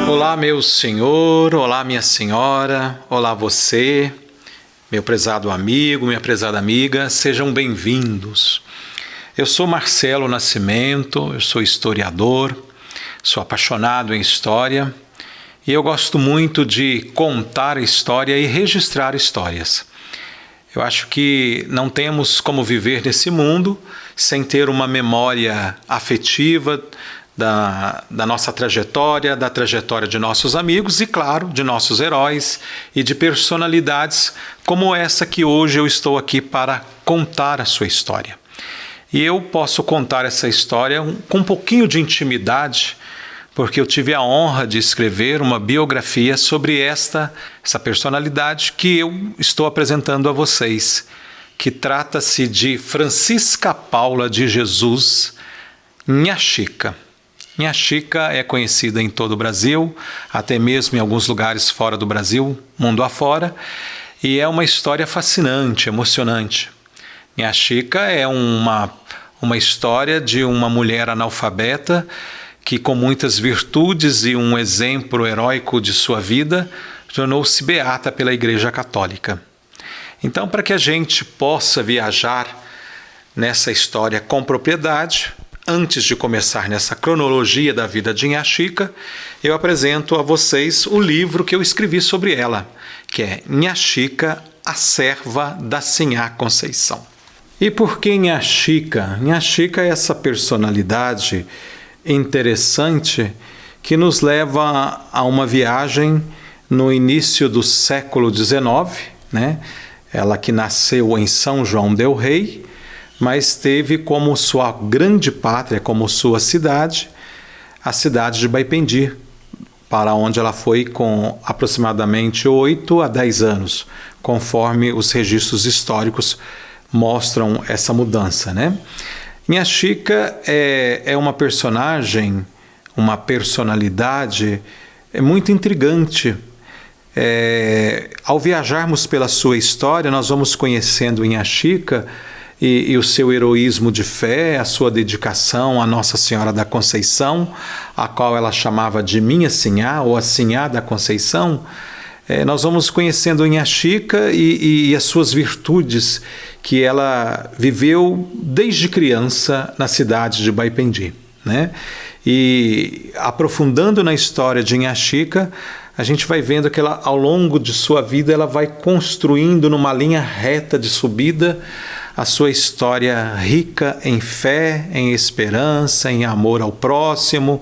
Olá, meu senhor, olá, minha senhora, olá você, meu prezado amigo, minha prezada amiga, sejam bem-vindos. Eu sou Marcelo Nascimento, eu sou historiador, sou apaixonado em história e eu gosto muito de contar história e registrar histórias. Eu acho que não temos como viver nesse mundo sem ter uma memória afetiva da nossa trajetória, da trajetória de nossos amigos e, claro, de nossos heróis e de personalidades como essa que hoje eu estou aqui para contar a sua história. E eu posso contar essa história com um pouquinho de intimidade, porque eu tive a honra de escrever uma biografia sobre essa personalidade que eu estou apresentando a vocês, que trata-se de Francisca Paula de Jesus Nha Chica. Nha Chica é conhecida em todo o Brasil, até mesmo em alguns lugares fora do Brasil, mundo afora, e é uma história fascinante, emocionante. Nha Chica é uma história de uma mulher analfabeta que, com muitas virtudes e um exemplo heróico de sua vida, tornou-se beata pela Igreja Católica. Então, para que a gente possa viajar nessa história com propriedade, antes de começar nessa cronologia da vida de Nha Chica, eu apresento a vocês o livro que eu escrevi sobre ela, que é Nha Chica, a serva da Sinhá Conceição. E por que Nha Chica? Nha Chica é essa personalidade interessante que nos leva a uma viagem no início do século XIX, né? Ela que nasceu em São João del Rei, mas teve como sua grande pátria, como sua cidade, a cidade de Baipendi, para onde ela foi com aproximadamente 8 a 10 anos, conforme os registros históricos mostram essa mudança, né? Nha Chica é uma personagem, uma personalidade muito intrigante. Ao viajarmos pela sua história, nós vamos conhecendo Nha Chica e o seu heroísmo de fé, a sua dedicação à Nossa Senhora da Conceição, a qual ela chamava de Minha Sinhá, ou a Sinhá da Conceição. Nós vamos conhecendo Nha Chica e as suas virtudes que ela viveu desde criança na cidade de Baipendi, né? E aprofundando na história de Nha Chica, a gente vai vendo que ela, ao longo de sua vida, ela vai construindo numa linha reta de subida a sua história rica em fé, em esperança, em amor ao próximo,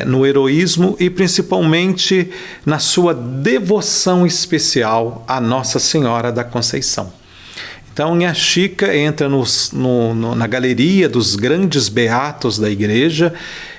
no heroísmo e principalmente na sua devoção especial à Nossa Senhora da Conceição. Então, Nha Chica entra na galeria dos grandes beatos da Igreja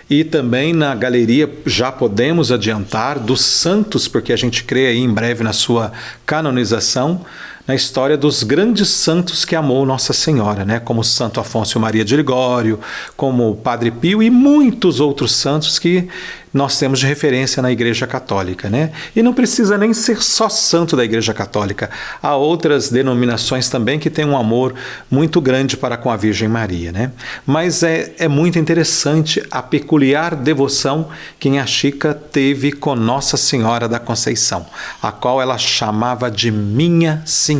e também na galeria, já podemos adiantar, dos santos, porque a gente crê aí em breve na sua canonização, na história dos grandes santos que amou Nossa Senhora, né? Como Santo Afonso Maria de Ligório, como o Padre Pio e muitos outros santos que nós temos de referência na Igreja Católica, né? E não precisa nem ser só santo da Igreja Católica. Há outras denominações também que têm um amor muito grande para com a Virgem Maria, né? Mas é muito interessante a peculiar devoção que Nha Chica teve com Nossa Senhora da Conceição, a qual ela chamava de Minha Sinhá.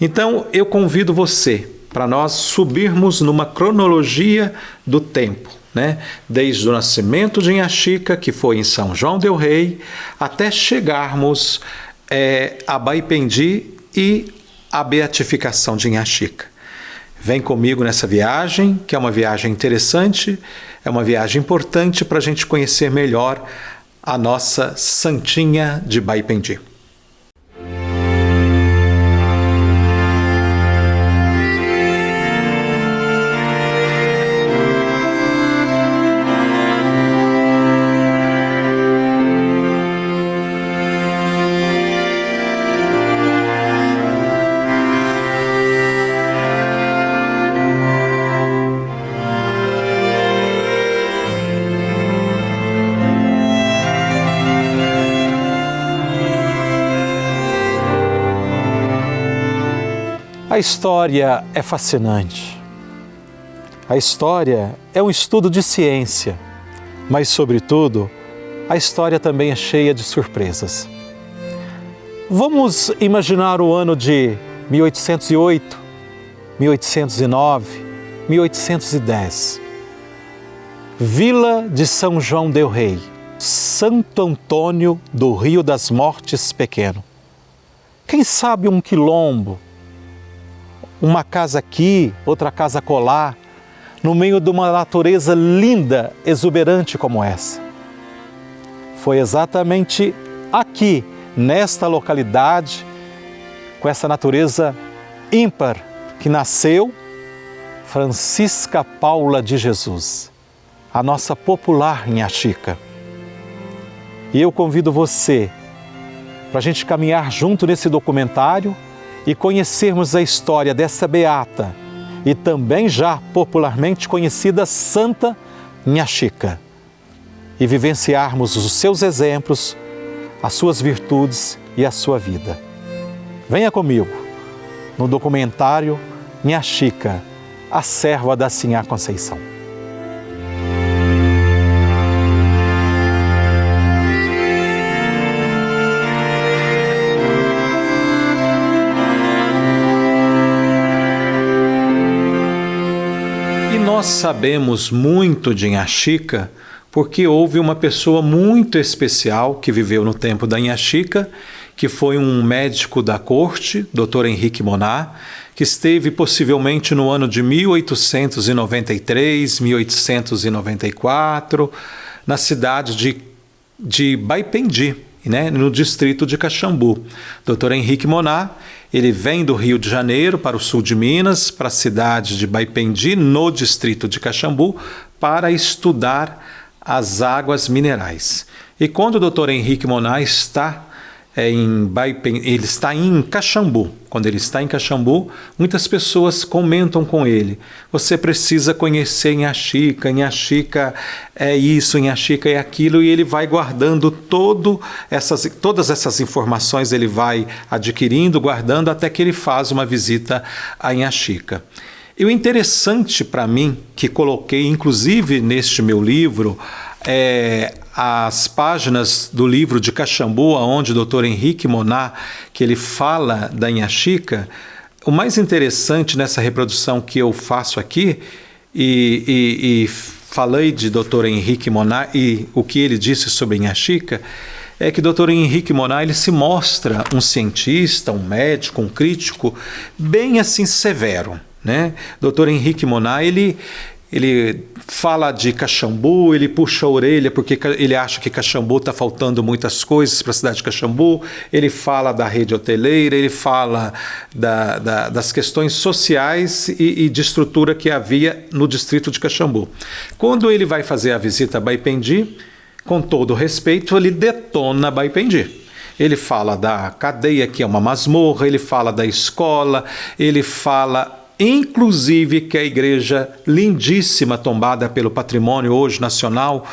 Então, eu convido você para nós subirmos numa cronologia do tempo, né? Desde o nascimento de Nha Chica, que foi em São João del Rei, até chegarmos a Baipendi e a beatificação de Nha Chica. Vem comigo nessa viagem, que é uma viagem interessante, é uma viagem importante para a gente conhecer melhor a nossa Santinha de Baipendi. A história é fascinante. A história é um estudo de ciência, mas, sobretudo, a história também é cheia de surpresas. Vamos imaginar o ano de 1808, 1809, 1810. Vila de São João del Rei, Santo Antônio do Rio das Mortes pequeno. Quem sabe um quilombo, uma casa aqui, outra casa acolá, no meio de uma natureza linda, exuberante como essa. Foi exatamente aqui, nesta localidade, com essa natureza ímpar, que nasceu Francisca Paula de Jesus, a nossa popular Inha Chica. E eu convido você para a gente caminhar junto nesse documentário e conhecermos a história dessa beata e também já popularmente conhecida Santa Inha Chica e vivenciarmos os seus exemplos, as suas virtudes e a sua vida. Venha comigo no documentário Inha Chica, a serva da Sinhá Conceição. E nós sabemos muito de Inha Chica porque houve uma pessoa muito especial que viveu no tempo da Inha Chica, que foi um médico da corte, Dr. Henrique Moná, que esteve possivelmente no ano de 1893, 1894, na cidade de Baipendi, né, no distrito de Caxambu. Dr. Henrique Moná, ele vem do Rio de Janeiro para o sul de Minas, para a cidade de Baipendi, no distrito de Caxambu, para estudar as águas minerais. E quando o Dr. Henrique Moná está ele está em Caxambu. Quando ele está em Caxambu, muitas pessoas comentam com ele: você precisa conhecer Inha Chica, Inha Chica é isso, Inha Chica é aquilo, e ele vai guardando todas essas informações, ele vai adquirindo, guardando, até que ele faz uma visita a Inha Chica. E o interessante para mim, que coloquei inclusive neste meu livro, as páginas do livro de Caxambu, onde o Dr. Henrique Moná, que ele fala da Inha Chica. O mais interessante nessa reprodução que eu faço aqui, e falei de Dr. Henrique Moná e o que ele disse sobre Inha Chica, é que Dr. Henrique Moná, ele se mostra um cientista, um médico, um crítico, bem assim severo, né? Dr. Henrique Moná, ele fala de Caxambu, ele puxa a orelha porque ele acha que Caxambu está faltando muitas coisas para a cidade de Caxambu, ele fala da rede hoteleira, ele fala das questões sociais e de estrutura que havia no distrito de Caxambu. Quando ele vai fazer a visita a Baipendi, com todo respeito, ele detona Baipendi. Ele fala da cadeia, que é uma masmorra, ele fala da escola, ele fala inclusive que a igreja lindíssima, tombada pelo patrimônio hoje nacional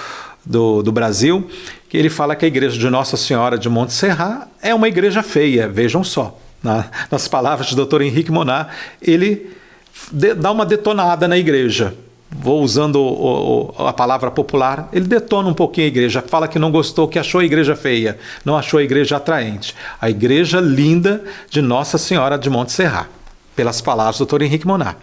do Brasil, que ele fala que a igreja de Nossa Senhora de Montserrat é uma igreja feia, vejam só. Nas palavras do Dr. Henrique Moná, ele dá uma detonada na igreja. Vou usando a palavra popular, ele detona um pouquinho a igreja, fala que não gostou, que achou a igreja feia, não achou a igreja atraente. A igreja linda de Nossa Senhora de Montserrat, pelas palavras do Dr. Henrique Moná.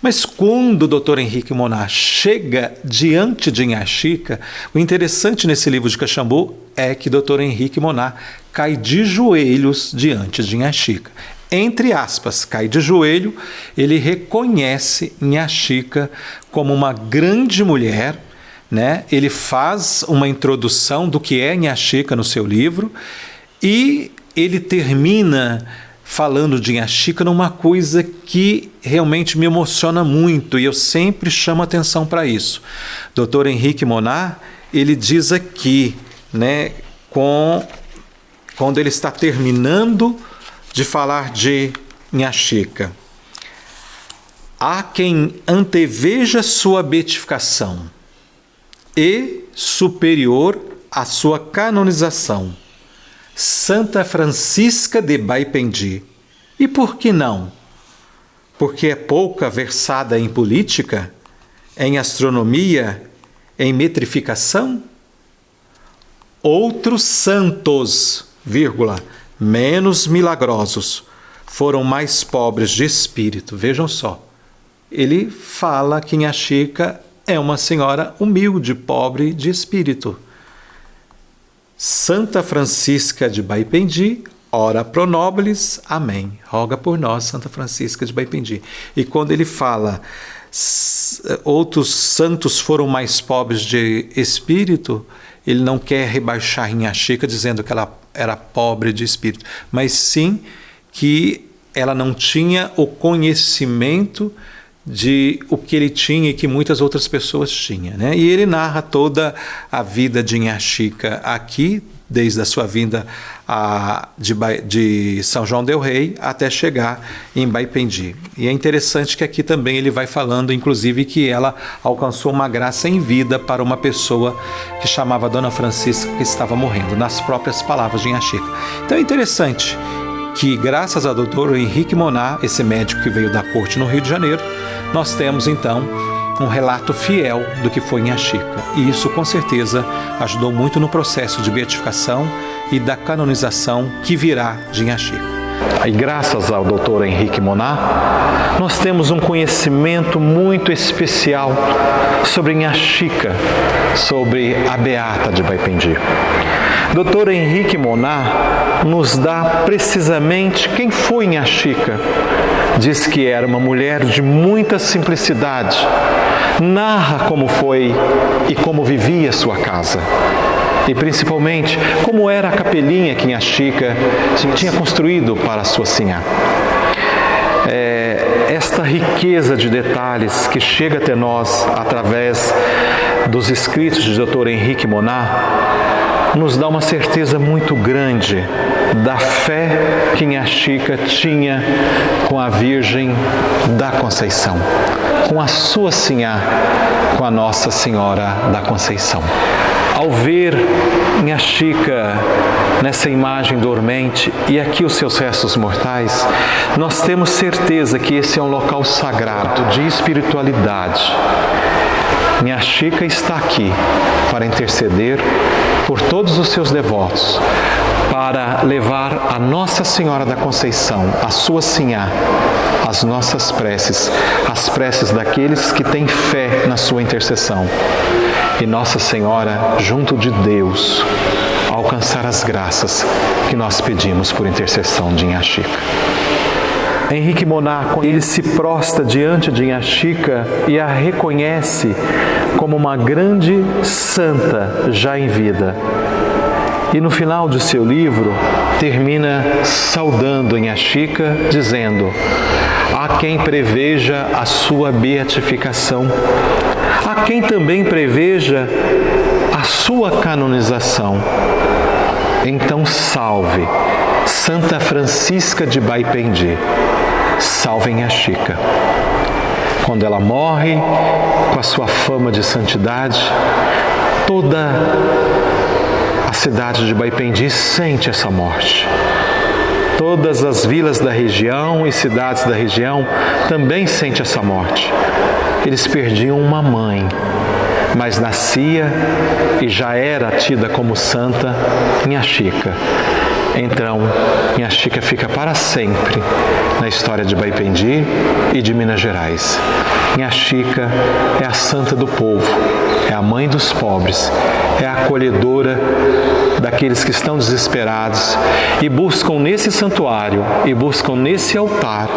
Mas quando o Dr. Henrique Moná chega diante de Inha Chica, o interessante nesse livro de Caxambu é que o Dr. Henrique Moná cai de joelhos diante de Inha Chica. Entre aspas, cai de joelho, ele reconhece Inha Chica como uma grande mulher, né? Ele faz uma introdução do que é Inha Chica no seu livro e ele termina falando de Inha Chica numa coisa que realmente me emociona muito e eu sempre chamo atenção para isso. Dr. Henrique Moná, ele diz aqui, né, quando ele está terminando de falar de Inha Chica: há quem anteveja sua beatificação e superior à sua canonização, Santa Francisca de Baipendi. E por que não? porque é pouca versada em política, em astronomia, em metrificação? Outros santos, vírgula, menos milagrosos, foram mais pobres de espírito. Vejam só, ele fala que Inha Chica é uma senhora humilde, pobre de espírito. Santa Francisca de Baipendi, ora pro nobis, amém. Roga por nós, Santa Francisca de Baipendi. E quando ele fala, outros santos foram mais pobres de espírito, ele não quer rebaixar Inha Chica dizendo que ela era pobre de espírito, mas sim que ela não tinha o conhecimento de o que ele tinha e que muitas outras pessoas tinham, né? E ele narra toda a vida de Inha Chica aqui, desde a sua vinda de São João del Rei até chegar em Baipendi. E é interessante que aqui também ele vai falando, inclusive, que ela alcançou uma graça em vida para uma pessoa que chamava Dona Francisca, que estava morrendo, nas próprias palavras de Inha Chica. Então é interessante que, graças ao doutor Henrique Monar, esse médico que veio da corte no Rio de Janeiro, nós temos então um relato fiel do que foi Inha Chica. E isso, com certeza, ajudou muito no processo de beatificação e da canonização que virá de Inha Chica. E graças ao doutor Henrique Monar, nós temos um conhecimento muito especial sobre Inha Chica, sobre a Beata de Baipendi. Dr. Henrique Monar nos dá precisamente quem foi Inha Chica. Diz que era uma mulher de muita simplicidade, narra como foi e como vivia sua casa. E principalmente como era a capelinha que Inha Chica tinha construído para a sua sinhá. Esta riqueza de detalhes que chega até nós através dos escritos de Dr. Henrique Monar nos dá uma certeza muito grande da fé que Inha Chica tinha com a Virgem da Conceição, com a sua sinhá, com a Nossa Senhora da Conceição. Ao ver Inha Chica nessa imagem dormente e aqui os seus restos mortais, nós temos certeza que esse é um local sagrado de espiritualidade. Inha Chica está aqui para interceder por todos os seus devotos, para levar a Nossa Senhora da Conceição, a sua sinhá, as nossas preces, as preces daqueles que têm fé na sua intercessão. E Nossa Senhora, junto de Deus, alcançar as graças que nós pedimos por intercessão de Inha Chica. Henrique Monar, ele se prostra diante de Inha Chica e a reconhece como uma grande santa já em vida. E no final de seu livro, termina saudando Inha Chica, dizendo: há quem preveja a sua beatificação, há quem também preveja a sua canonização. Então salve Santa Francisca de Baipendi, salve Inha Chica. Quando ela morre, com a sua fama de santidade, toda a cidade de Baipendi sente essa morte. Todas as vilas da região e cidades da região também sentem essa morte. Eles perdiam uma mãe, mas nascia e já era tida como santa Inha Chica. Então, Inha Chica fica para sempre na história de Baipendi e de Minas Gerais. Inha Chica é a santa do povo, é a mãe dos pobres, é a acolhedora daqueles que estão desesperados e buscam nesse santuário e buscam nesse altar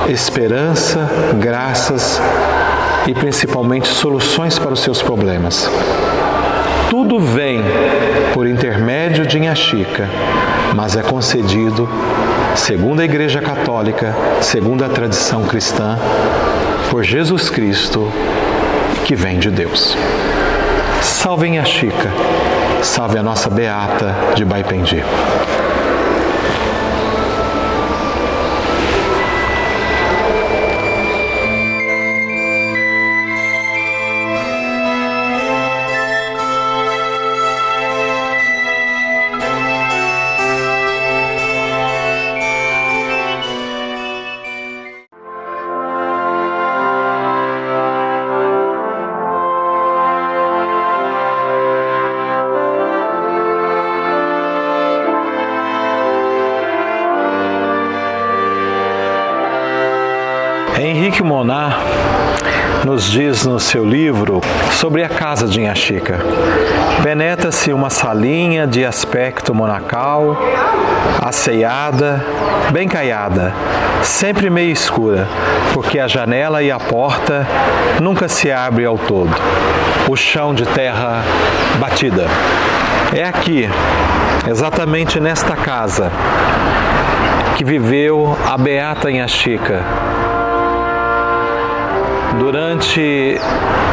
esperança, graças e principalmente soluções para os seus problemas. Tudo vem por intermédio de Inha Chica, mas é concedido, segundo a Igreja Católica, segundo a tradição cristã, por Jesus Cristo, que vem de Deus. Salve Inha Chica, salve a nossa Beata de Baipendi. Moná nos diz no seu livro sobre a casa de Inha Chica. Penetra-se uma salinha de aspecto monacal, asseada, bem caiada, sempre meio escura, porque a janela e a porta nunca se abrem ao todo. O chão de terra batida. É aqui, exatamente nesta casa, que viveu a beata Inha Chica durante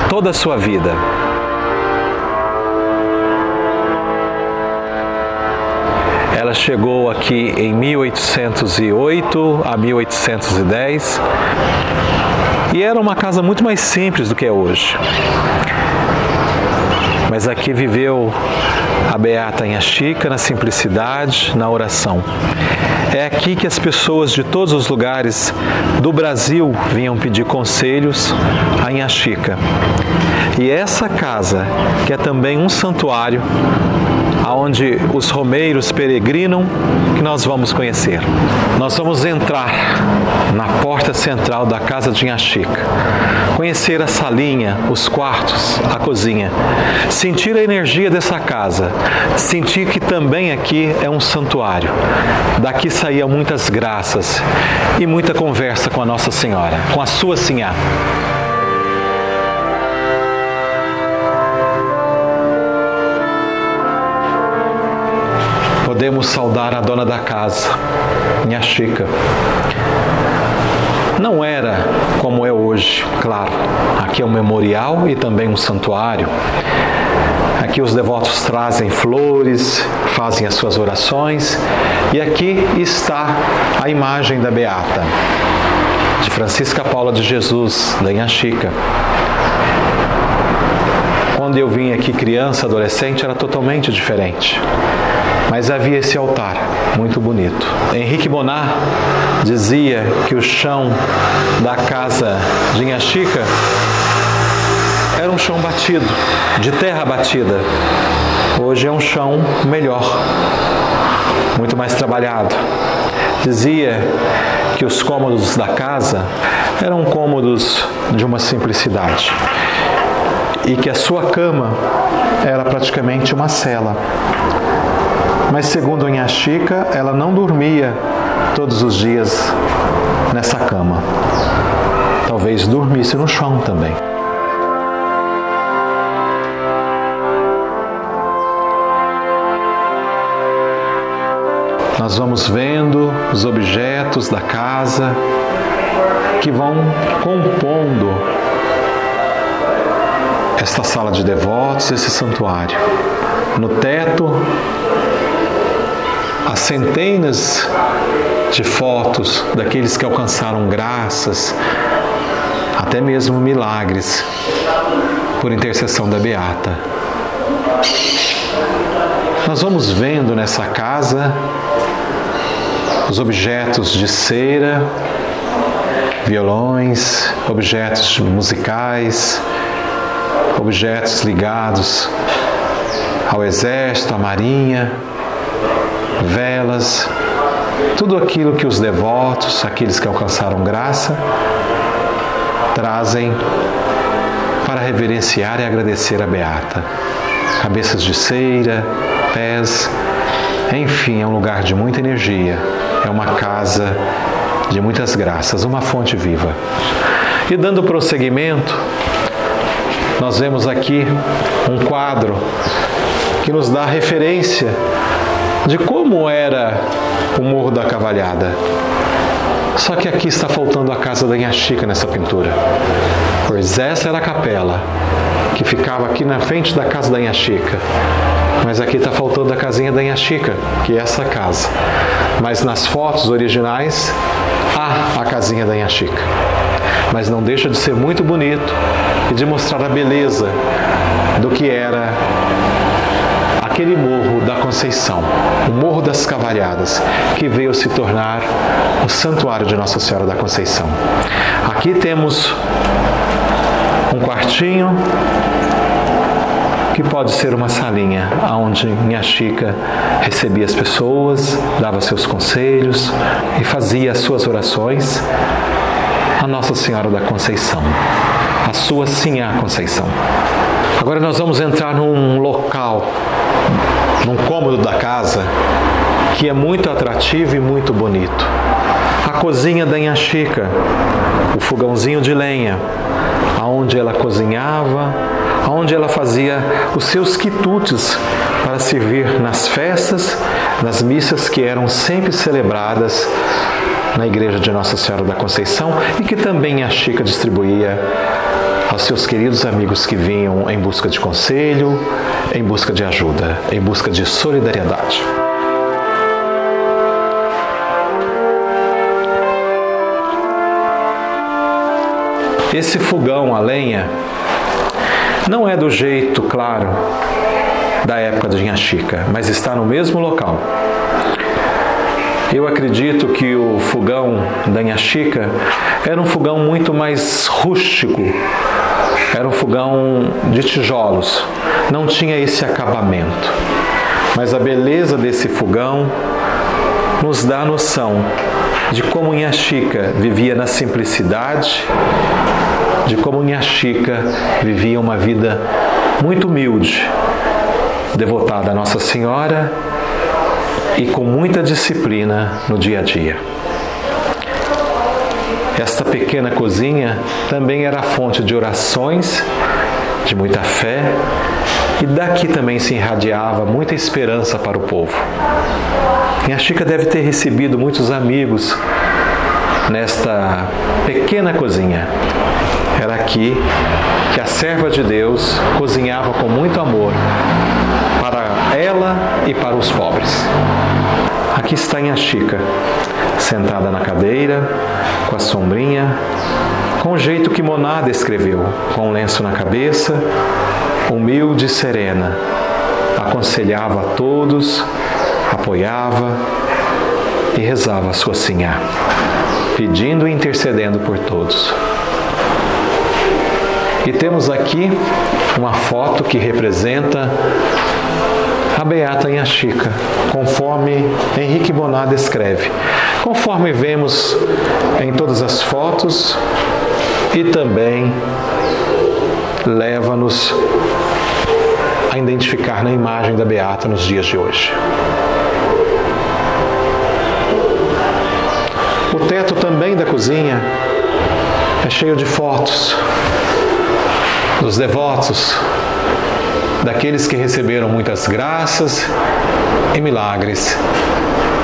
toda a sua vida. Ela chegou aqui em 1808 a 1810 e era uma casa muito mais simples do que é hoje. Mas aqui viveu a beata Inha Chica na simplicidade, na oração. É aqui que as pessoas de todos os lugares do Brasil vinham pedir conselhos a Inha Chica. E essa casa, que é também um santuário, aonde os romeiros peregrinam, que nós vamos conhecer. Nós vamos entrar na porta central da casa de Inha Chica, conhecer a salinha, os quartos, a cozinha, sentir a energia dessa casa, sentir que também aqui é um santuário. Daqui saíam muitas graças e muita conversa com a Nossa Senhora, com a sua Sinhá. Podemos saudar a dona da casa, Inha Chica. Não era como é hoje, claro. Aqui é um memorial e também um santuário. Aqui os devotos trazem flores, fazem as suas orações. E aqui está a imagem da beata, de Francisca Paula de Jesus, da Inha Chica. Quando eu vim aqui criança, adolescente, era totalmente diferente. Mas havia esse altar, muito bonito. Henrique Moná dizia que o chão da casa de Inha Chica era um chão batido, de terra batida. Hoje é um chão melhor, muito mais trabalhado. Dizia que os cômodos da casa eram cômodos de uma simplicidade e que a sua cama era praticamente uma cela. Mas segundo Inha Chica, ela não dormia todos os dias nessa cama. Talvez dormisse no chão também. Nós vamos vendo os objetos da casa que vão compondo esta sala de devotos, esse santuário. No teto, há centenas de fotos daqueles que alcançaram graças, até mesmo milagres, por intercessão da beata. Nós vamos vendo nessa casa os objetos de cera, violões, objetos musicais, objetos ligados ao exército, à marinha, velas, tudo aquilo que os devotos, aqueles que alcançaram graça, trazem para reverenciar e agradecer a beata. Cabeças de cera, pés, enfim, é um lugar de muita energia, é uma casa de muitas graças, uma fonte viva. E dando prosseguimento, nós vemos aqui um quadro que nos dá referência de como era o Morro da Cavalhada. Só que aqui está faltando a casa da Inha Chica nessa pintura. Pois essa era a capela que ficava aqui na frente da casa da Inha Chica. Mas aqui está faltando a casinha da Inha Chica, que é essa casa. Mas nas fotos originais há a casinha da Inha Chica. Mas não deixa de ser muito bonito e de mostrar a beleza do que era aquele Morro da Conceição, o Morro das Cavalhadas, que veio se tornar o santuário de Nossa Senhora da Conceição. Aqui temos um quartinho que pode ser uma salinha, onde Inha Chica recebia as pessoas, dava seus conselhos e fazia as suas orações. a Nossa Senhora da Conceição, a sua Sinhá Conceição. Agora nós vamos entrar num local, num cômodo da casa, que é muito atrativo e muito bonito. A cozinha da Inha Chica, o fogãozinho de lenha, aonde ela cozinhava, aonde ela fazia os seus quitutes para servir nas festas, nas missas que eram sempre celebradas na igreja de Nossa Senhora da Conceição e que também Inha Chica distribuía aos seus queridos amigos que vinham em busca de conselho, em busca de ajuda, em busca de solidariedade. Esse fogão a lenha não é do jeito, claro, da época de Inha Chica, mas está no mesmo local. Eu acredito que o fogão da Inha Chica era um fogão muito mais rústico, era um fogão de tijolos, não tinha esse acabamento. Mas a beleza desse fogão nos dá a noção de como Inha Chica vivia na simplicidade, de como Inha Chica vivia uma vida muito humilde, devotada a Nossa Senhora e com muita disciplina no dia a dia. Esta pequena cozinha também era fonte de orações, de muita fé, e daqui também se irradiava muita esperança para o povo. Inha Chica deve ter recebido muitos amigos nesta pequena cozinha. Era aqui que a serva de Deus cozinhava com muito amor para ela e para os pobres. Aqui está Inha Chica, sentada na cadeira, com a sombrinha, com o jeito que Moná descreveu, com um lenço na cabeça, humilde e serena, aconselhava a todos, apoiava e rezava a sua Sinhá, pedindo e intercedendo por todos. E temos aqui uma foto que representa a Beata Inha Chica, conforme Henrique Moná descreve, conforme vemos em todas as fotos, e também leva-nos a identificar na imagem da Beata nos dias de hoje. O teto também da cozinha é cheio de fotos dos devotos, daqueles que receberam muitas graças e milagres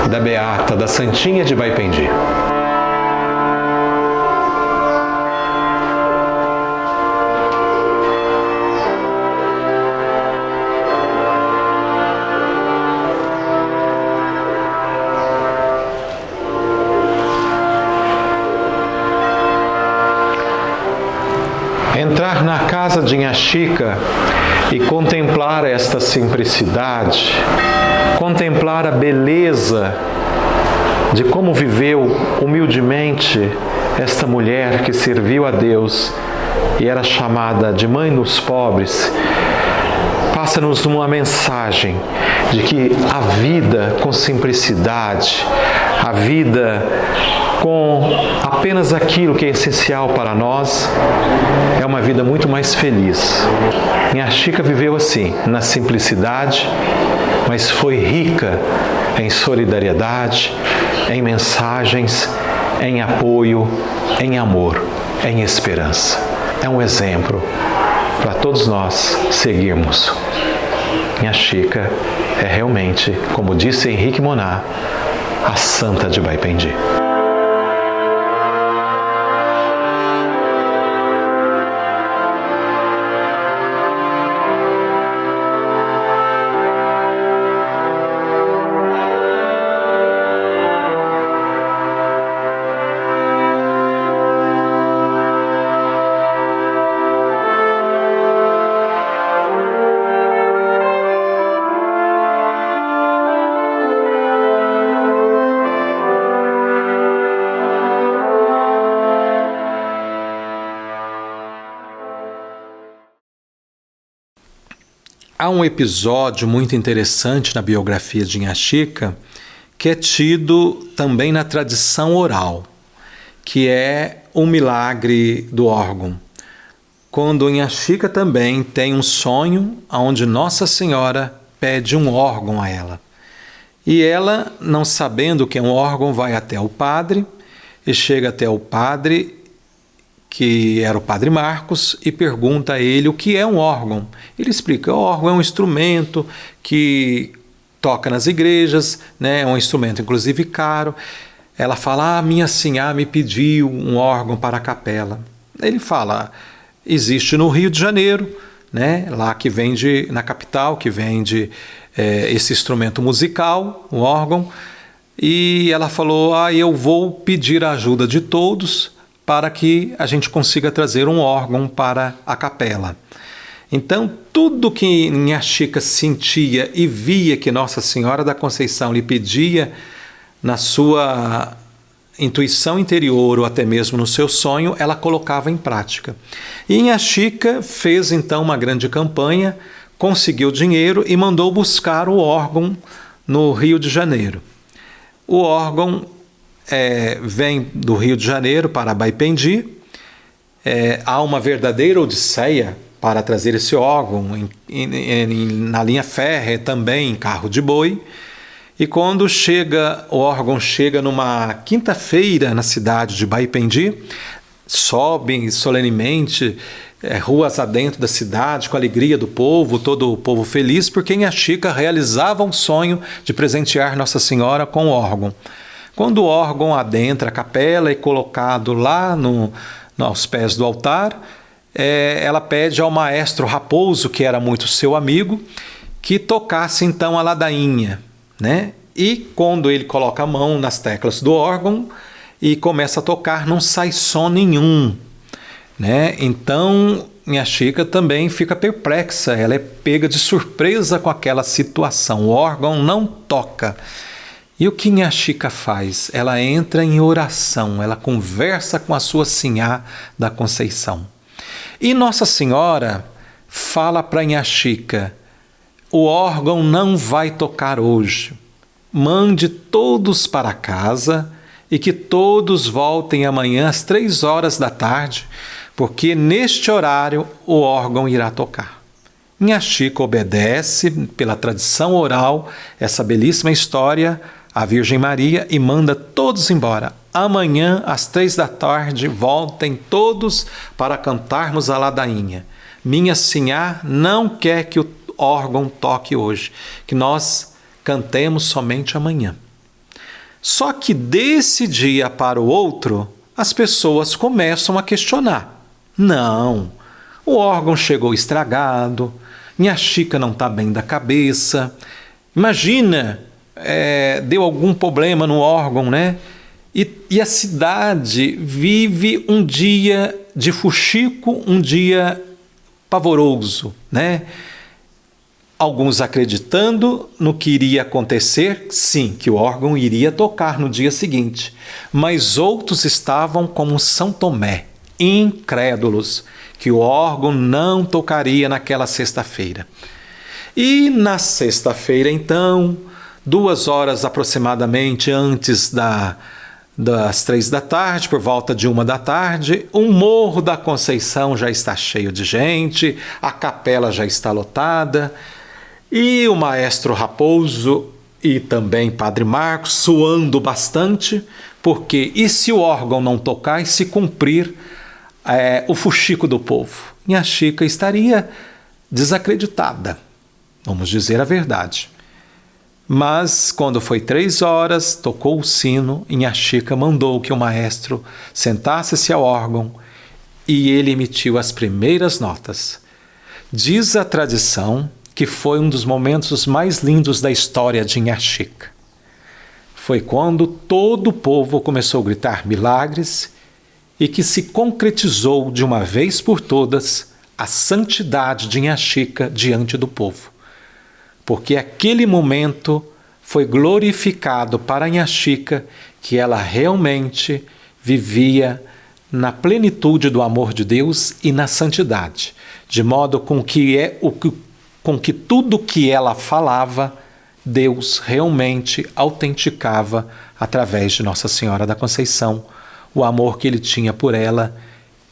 da Beata, da Santinha de Baipendi. Entrar na casa de Inha Chica e contemplar esta simplicidade, contemplar a beleza de como viveu humildemente esta mulher que serviu a Deus e era chamada de Mãe dos Pobres, passa-nos uma mensagem de que a vida com simplicidade, a vida com apenas aquilo que é essencial para nós, é uma vida muito mais feliz. Inha Chica viveu assim, na simplicidade, mas foi rica em solidariedade, em mensagens, em apoio, em amor, em esperança. É um exemplo para todos nós seguirmos. Inha Chica é realmente, como disse Henrique Moná, a Santa de Baipendi. Há um episódio muito interessante na biografia de Inha Chica que é tido também na tradição oral, que é um milagre do órgão. Quando Inha Chica também tem um sonho onde Nossa Senhora pede um órgão a ela. E ela, não sabendo que é um órgão, vai até o padre e chega até o padre, que era o Padre Marcos, e pergunta a ele o que é um órgão. Ele explica: o órgão é um instrumento que toca nas igrejas, né? É um instrumento inclusive caro. Ela fala: minha senhora me pediu um órgão para a capela. Ele fala: existe no Rio de Janeiro, né? Lá que vende, na capital, que vende esse instrumento musical, o órgão. E ela falou: eu vou pedir a ajuda de todos para que a gente consiga trazer um órgão para a capela. Então, tudo que Inha Chica sentia e via que Nossa Senhora da Conceição lhe pedia na sua intuição interior ou até mesmo no seu sonho, ela colocava em prática. E Inha Chica fez então uma grande campanha, conseguiu dinheiro e mandou buscar o órgão no Rio de Janeiro. O órgão vem do Rio de Janeiro para Baipendi. Há uma verdadeira odisseia para trazer esse órgão na linha férrea, também em carro de boi. E quando o órgão chega numa quinta-feira na cidade de Baipendi, sobem solenemente ruas adentro da cidade, com a alegria do povo, todo o povo feliz, porque Inha Chica realizava um sonho de presentear Nossa Senhora com o órgão. Quando o órgão adentra a capela e colocado lá aos pés do altar, ela pede ao maestro Raposo, que era muito seu amigo, que tocasse então a ladainha, né? E quando ele coloca a mão nas teclas do órgão e começa a tocar, não sai som nenhum, né? Então Inha Chica também fica perplexa, ela é pega de surpresa com aquela situação, o órgão não toca. E o que Inha Chica faz? Ela entra em oração, ela conversa com a sua Sinhá da Conceição. E Nossa Senhora fala para Inha Chica: o órgão não vai tocar hoje. Mande todos para casa e que todos voltem amanhã às 3 da tarde, porque neste horário o órgão irá tocar. Inha Chica obedece pela tradição oral essa belíssima história à Virgem Maria e manda todos embora. Amanhã às 3 da tarde voltem todos para cantarmos a ladainha. Minha Sinhá não quer que o órgão toque hoje, que nós cantemos somente amanhã. Só que desse dia para o outro, as pessoas começam a questionar. Não, o órgão chegou estragado, Inha Chica não está bem da cabeça. Imagina, deu algum problema no órgão, né? E a cidade vive um dia de fuxico, um dia pavoroso, né? Alguns acreditando no que iria acontecer, sim, que o órgão iria tocar no dia seguinte, mas outros estavam como São Tomé, incrédulos, que o órgão não tocaria naquela sexta-feira. E na sexta-feira, então, 2 horas aproximadamente antes das 3 da tarde, por volta de 1 da tarde, o Morro da Conceição já está cheio de gente, a capela já está lotada, e o maestro Raposo e também Padre Marcos suando bastante, porque e se o órgão não tocar e se cumprir o fuxico do povo? Inha Chica estaria desacreditada, vamos dizer a verdade. Mas quando foi 3 horas, tocou o sino, Inha Chica mandou que o maestro sentasse-se ao órgão e ele emitiu as primeiras notas. Diz a tradição que foi um dos momentos mais lindos da história de Inha Chica. Foi quando todo o povo começou a gritar milagres e que se concretizou de uma vez por todas a santidade de Inha Chica diante do povo. Porque aquele momento foi glorificado para Inha Chica que ela realmente vivia na plenitude do amor de Deus e na santidade, de modo com que tudo que ela falava, Deus realmente autenticava através de Nossa Senhora da Conceição, o amor que ele tinha por ela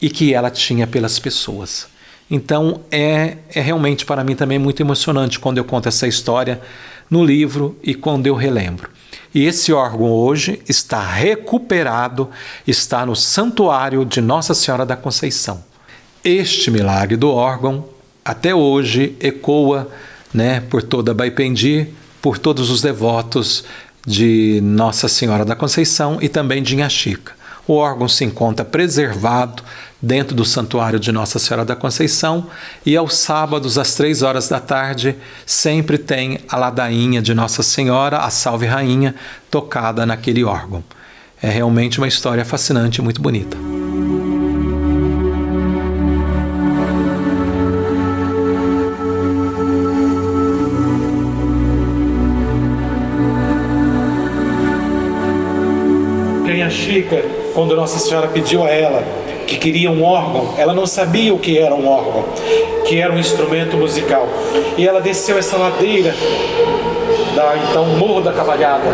e que ela tinha pelas pessoas. Então é realmente para mim também muito emocionante quando eu conto essa história no livro e quando eu relembro. E esse órgão hoje está recuperado, está no Santuário de Nossa Senhora da Conceição. Este milagre do órgão até hoje ecoa, por toda Baipendi, por todos os devotos de Nossa Senhora da Conceição e também de Inhaxica. O órgão se encontra preservado dentro do Santuário de Nossa Senhora da Conceição e aos sábados, às 3 horas da tarde, sempre tem a ladainha de Nossa Senhora, a Salve Rainha, tocada naquele órgão. É realmente uma história fascinante e muito bonita. Inhaxica, quando Nossa Senhora pediu a ela que queria um órgão, ela não sabia o que era um órgão, que era um instrumento musical. E ela desceu essa ladeira, então Morro da Cavalhada,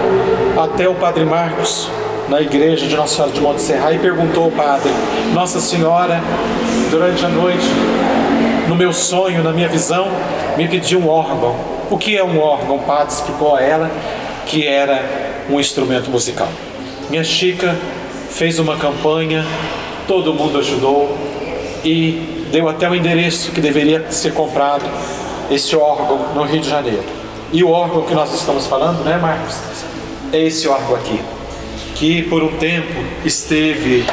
até o Padre Marcos, na igreja de Nossa Senhora de Monte Serra, e perguntou ao padre: Nossa Senhora, durante a noite, no meu sonho, na minha visão, me pediu um órgão. O que é um órgão? O padre explicou a ela que era um instrumento musical. Inhaxica fez uma campanha, todo mundo ajudou e deu até o endereço que deveria ser comprado esse órgão no Rio de Janeiro. E o órgão que nós estamos falando, Marcos? É esse órgão aqui, que por um tempo esteve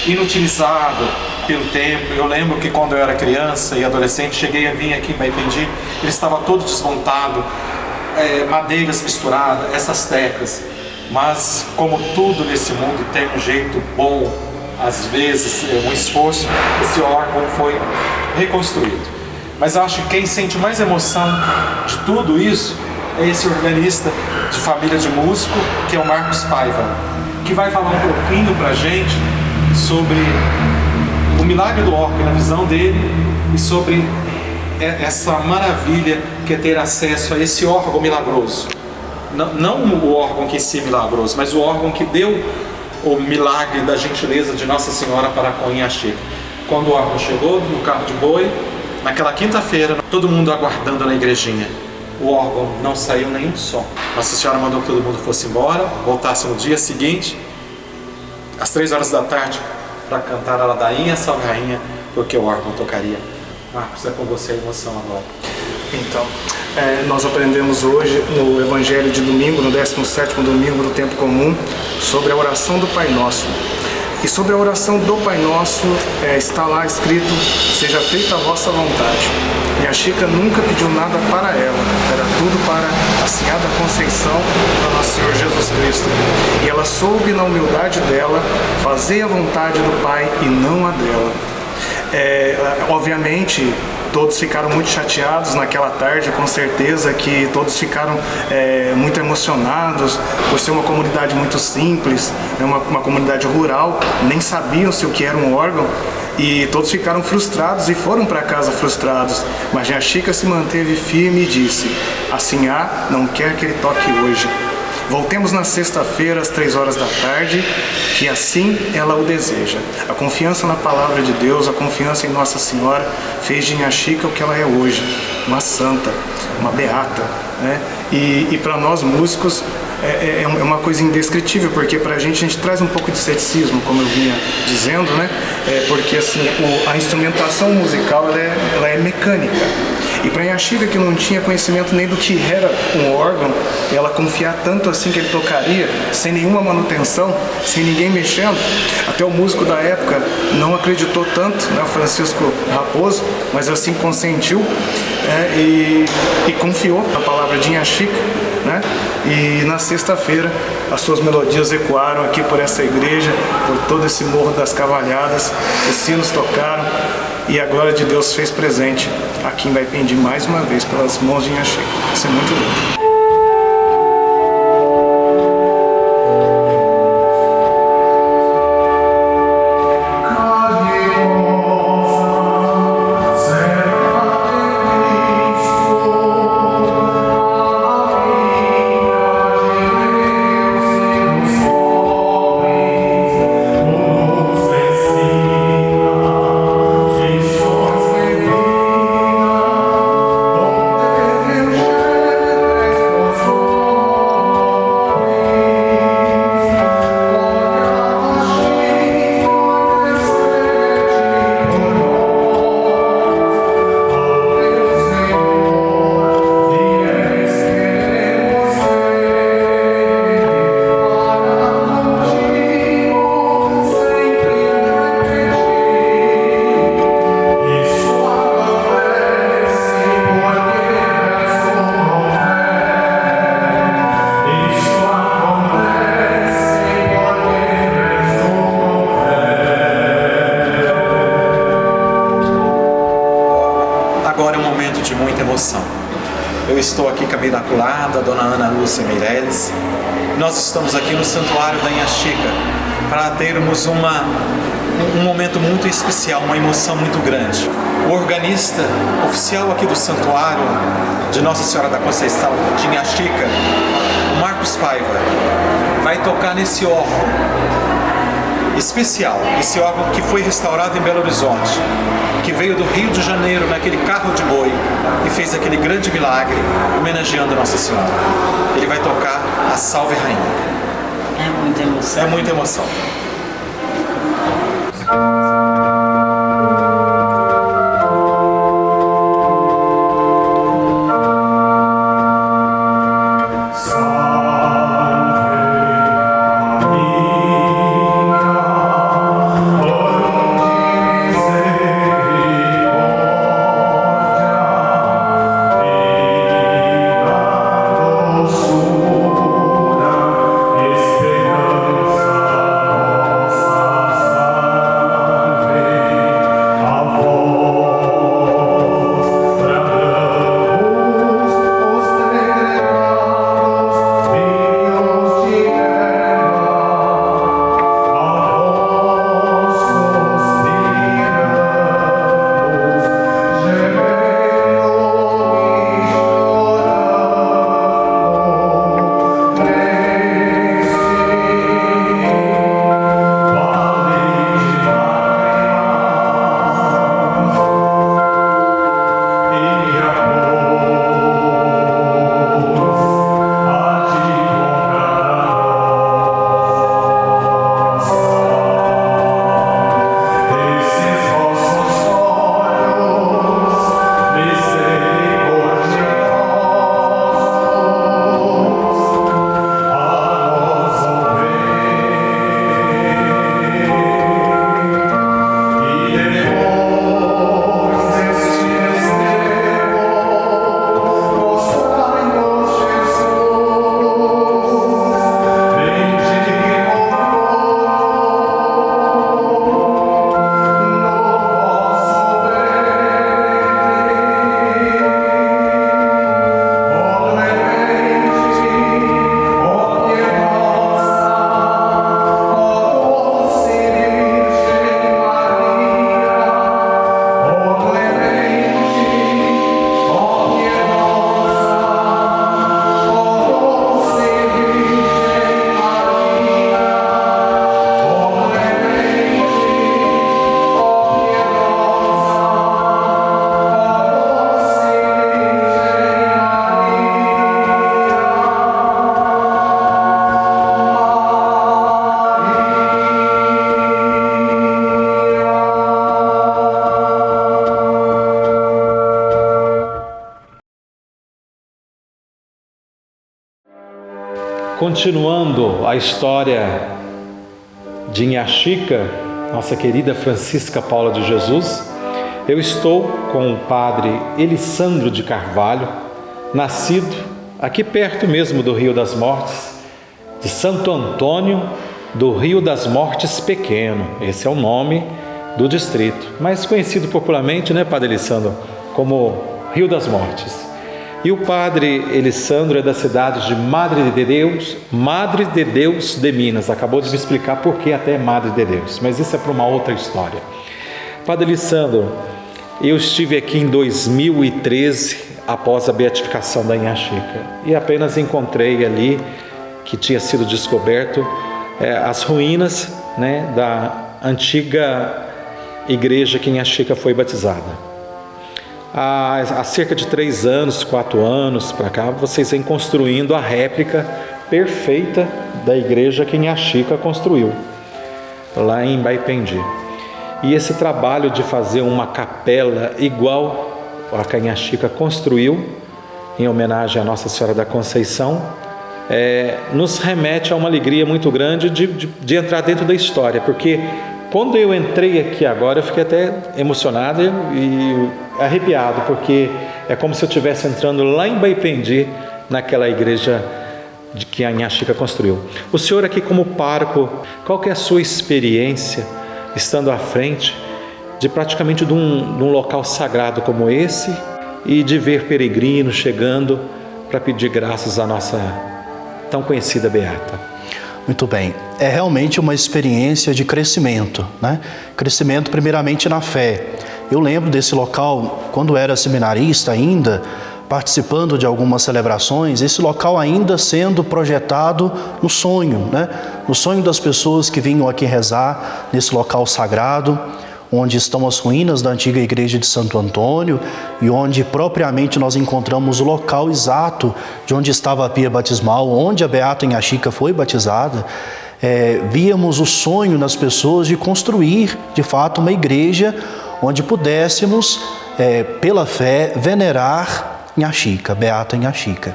inutilizado pelo tempo. Eu lembro que quando eu era criança e adolescente, cheguei a vir aqui em Baipendi, ele estava todo desmontado, madeiras misturadas, essas teclas. Mas como tudo nesse mundo tem um jeito bom, às vezes um esforço, esse órgão foi reconstruído. Mas eu acho que quem sente mais emoção de tudo isso é esse organista de família de músico, que é o Marcos Paiva, que vai falar um pouquinho pra gente sobre o milagre do órgão na visão dele e sobre essa maravilha que é ter acesso a esse órgão milagroso. Não o órgão que em si é milagroso, mas o órgão que deu o milagre da gentileza de Nossa Senhora para com Inhaxica. Quando o órgão chegou no carro de boi, naquela quinta-feira, todo mundo aguardando na igrejinha. O órgão não saiu nenhum som. Nossa Senhora mandou que todo mundo fosse embora, voltasse no dia seguinte, às 3 horas da tarde, para cantar a ladainha, Salve Rainha, porque o órgão tocaria. Marcos, é com você a emoção agora. Então, nós aprendemos hoje no Evangelho de domingo, no 17º domingo do tempo comum, sobre a oração do Pai Nosso. E sobre a oração do Pai Nosso está lá escrito: seja feita a vossa vontade. Inhaxica nunca pediu nada para ela, era tudo para a Senhora Conceição, para nosso Senhor Jesus Cristo. E ela soube, na humildade dela, fazer a vontade do Pai e não a dela. Obviamente, todos ficaram muito chateados naquela tarde, com certeza que todos ficaram muito emocionados por ser uma comunidade muito simples, uma comunidade rural, nem sabiam-se o que era um órgão, e todos ficaram frustrados e foram para casa frustrados. Mas Inhaxica se manteve firme e disse: a Sinhá não quer que ele toque hoje. Voltemos na sexta-feira, às 3 horas da tarde, que assim ela o deseja. A confiança na palavra de Deus, a confiança em Nossa Senhora, fez de Inhaxica o que ela é hoje, uma santa, uma beata, E para nós músicos é uma coisa indescritível, porque para a gente traz um pouco de ceticismo, como eu vinha dizendo, porque assim, a instrumentação musical ela é mecânica. E para Inhaxica, que não tinha conhecimento nem do que era um órgão, ela confiar tanto assim que ele tocaria, sem nenhuma manutenção, sem ninguém mexendo, até o músico da época não acreditou tanto, o Francisco Raposo, mas assim consentiu e confiou na palavra de Inhaxica, E na sexta-feira as suas melodias ecoaram aqui por essa igreja, por todo esse Morro das Cavalhadas, os sinos tocaram e a glória de Deus fez presente aqui em Baipendi mais uma vez pelas mãos de Inhaxica. Isso é muito lindo. Oh Agora é um momento de muita emoção. Eu estou aqui com a Imaculada, a Dona Ana Lúcia Meirelles. Nós estamos aqui no Santuário da Inhaxica para termos um momento muito especial, uma emoção muito grande. O organista oficial aqui do Santuário de Nossa Senhora da Conceição de Inhaxica, o Marcos Paiva, vai tocar nesse órgão especial, esse órgão que foi restaurado em Belo Horizonte, que veio do Rio de Janeiro naquele carro de boi e fez aquele grande milagre homenageando Nossa Senhora. Ele vai tocar a Salve Rainha. É muita emoção. É muita emoção. Continuando a história de Inhaxica, nossa querida Francisca Paula de Jesus, eu estou com o padre Elisandro de Carvalho, nascido aqui perto mesmo do Rio das Mortes, de Santo Antônio do Rio das Mortes Pequeno. Esse é o nome do distrito, mais conhecido popularmente, né, padre Elisandro, como Rio das Mortes. E o padre Elisandro é da cidade de Madre de Deus de Minas. Acabou de me explicar por que até Madre de Deus, mas isso é para uma outra história. Padre Elisandro, eu estive aqui em 2013, após a beatificação da Inhaxica, e apenas encontrei ali que tinha sido descoberto as ruínas, né, da antiga igreja que Inhaxica foi batizada. Há cerca de 3 anos, 4 anos para cá, vocês vêm construindo a réplica perfeita da igreja que Inhaxica construiu, lá em Baipendi. E esse trabalho de fazer uma capela igual a que Inhaxica construiu, em homenagem à Nossa Senhora da Conceição, nos remete a uma alegria muito grande de entrar dentro da história, porque quando eu entrei aqui agora, eu fiquei até emocionado e arrepiado, porque é como se eu estivesse entrando lá em Baipendi, naquela igreja que a Inhaxica construiu. O senhor aqui como pároco, qual que é a sua experiência, estando à frente de praticamente de um local sagrado como esse e de ver peregrinos chegando para pedir graças à nossa tão conhecida Beata. Muito bem. É realmente uma experiência de crescimento, né? Crescimento primeiramente na fé. Eu lembro desse local, quando era seminarista ainda, participando de algumas celebrações, esse local ainda sendo projetado no sonho, né? No sonho das pessoas que vinham aqui rezar nesse local sagrado, onde estão as ruínas da antiga igreja de Santo Antônio e onde propriamente nós encontramos o local exato de onde estava a pia batismal, onde a Beata Inha Chica foi batizada. Víamos o sonho nas pessoas de construir, de fato, uma igreja onde pudéssemos, pela fé, venerar Inha Chica, Beata Inha Chica.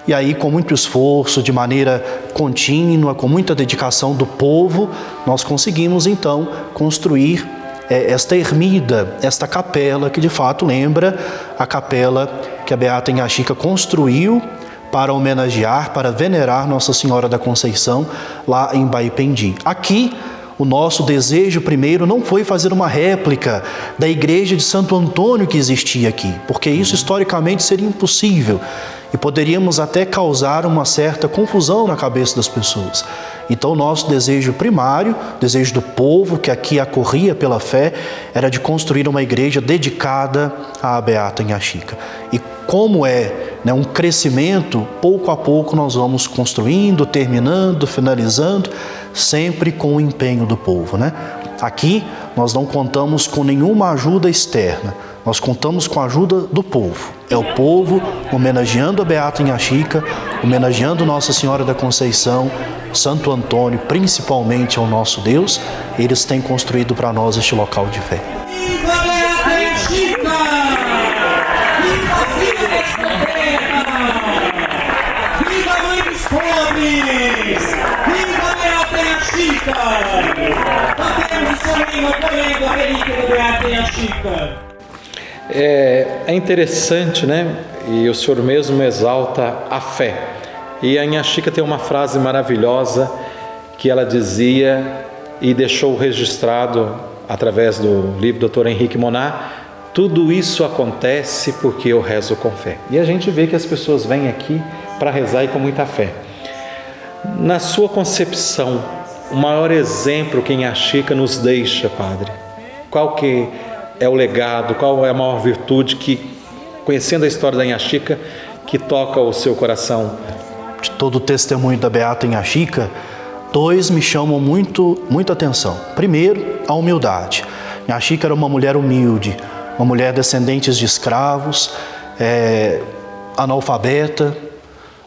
E aí, com muito esforço, de maneira contínua, com muita dedicação do povo, nós conseguimos, então, construir esta ermida, esta capela, que de fato lembra a capela que a Beata Inha Chica construiu para homenagear, para venerar Nossa Senhora da Conceição, lá em Baipendi. Aqui, o nosso desejo primeiro não foi fazer uma réplica da igreja de Santo Antônio que existia aqui, porque isso historicamente seria impossível e poderíamos até causar uma certa confusão na cabeça das pessoas. Então, o nosso desejo primário, desejo do povo que aqui acorria pela fé, era de construir uma igreja dedicada à Beata Inha Chica. E como um crescimento, pouco a pouco nós vamos construindo, terminando, finalizando, sempre com o empenho do povo, né? Aqui nós não contamos com nenhuma ajuda externa, nós contamos com a ajuda do povo. É o povo homenageando a Beata Inha Chica, homenageando Nossa Senhora da Conceição, Santo Antônio, principalmente ao nosso Deus. Eles têm construído para nós este local de fé. Viva a Beata Inha Chica! Viva a filha desta terra! Viva a mãe dos pobres! Viva a Beata Inha Chica! Mantemos o sonho apoiando a relíquia da Beata Inha Chica. É interessante, né? E o senhor mesmo exalta a fé. E a Inha Chica tem uma frase maravilhosa que ela dizia e deixou registrado através do livro do Dr. Henrique Monar: tudo isso acontece porque eu rezo com fé. E a gente vê que as pessoas vêm aqui para rezar e com muita fé. Na sua concepção, o maior exemplo que Inha Chica nos deixa, Padre, qual que é o legado, qual é a maior virtude que, conhecendo a história da Inha Chica, que toca o seu coração? De todo o testemunho da Beata Inha Chica, dois me chamam muita atenção. Primeiro, a humildade. Inha Chica era uma mulher humilde, uma mulher descendente de escravos, analfabeta,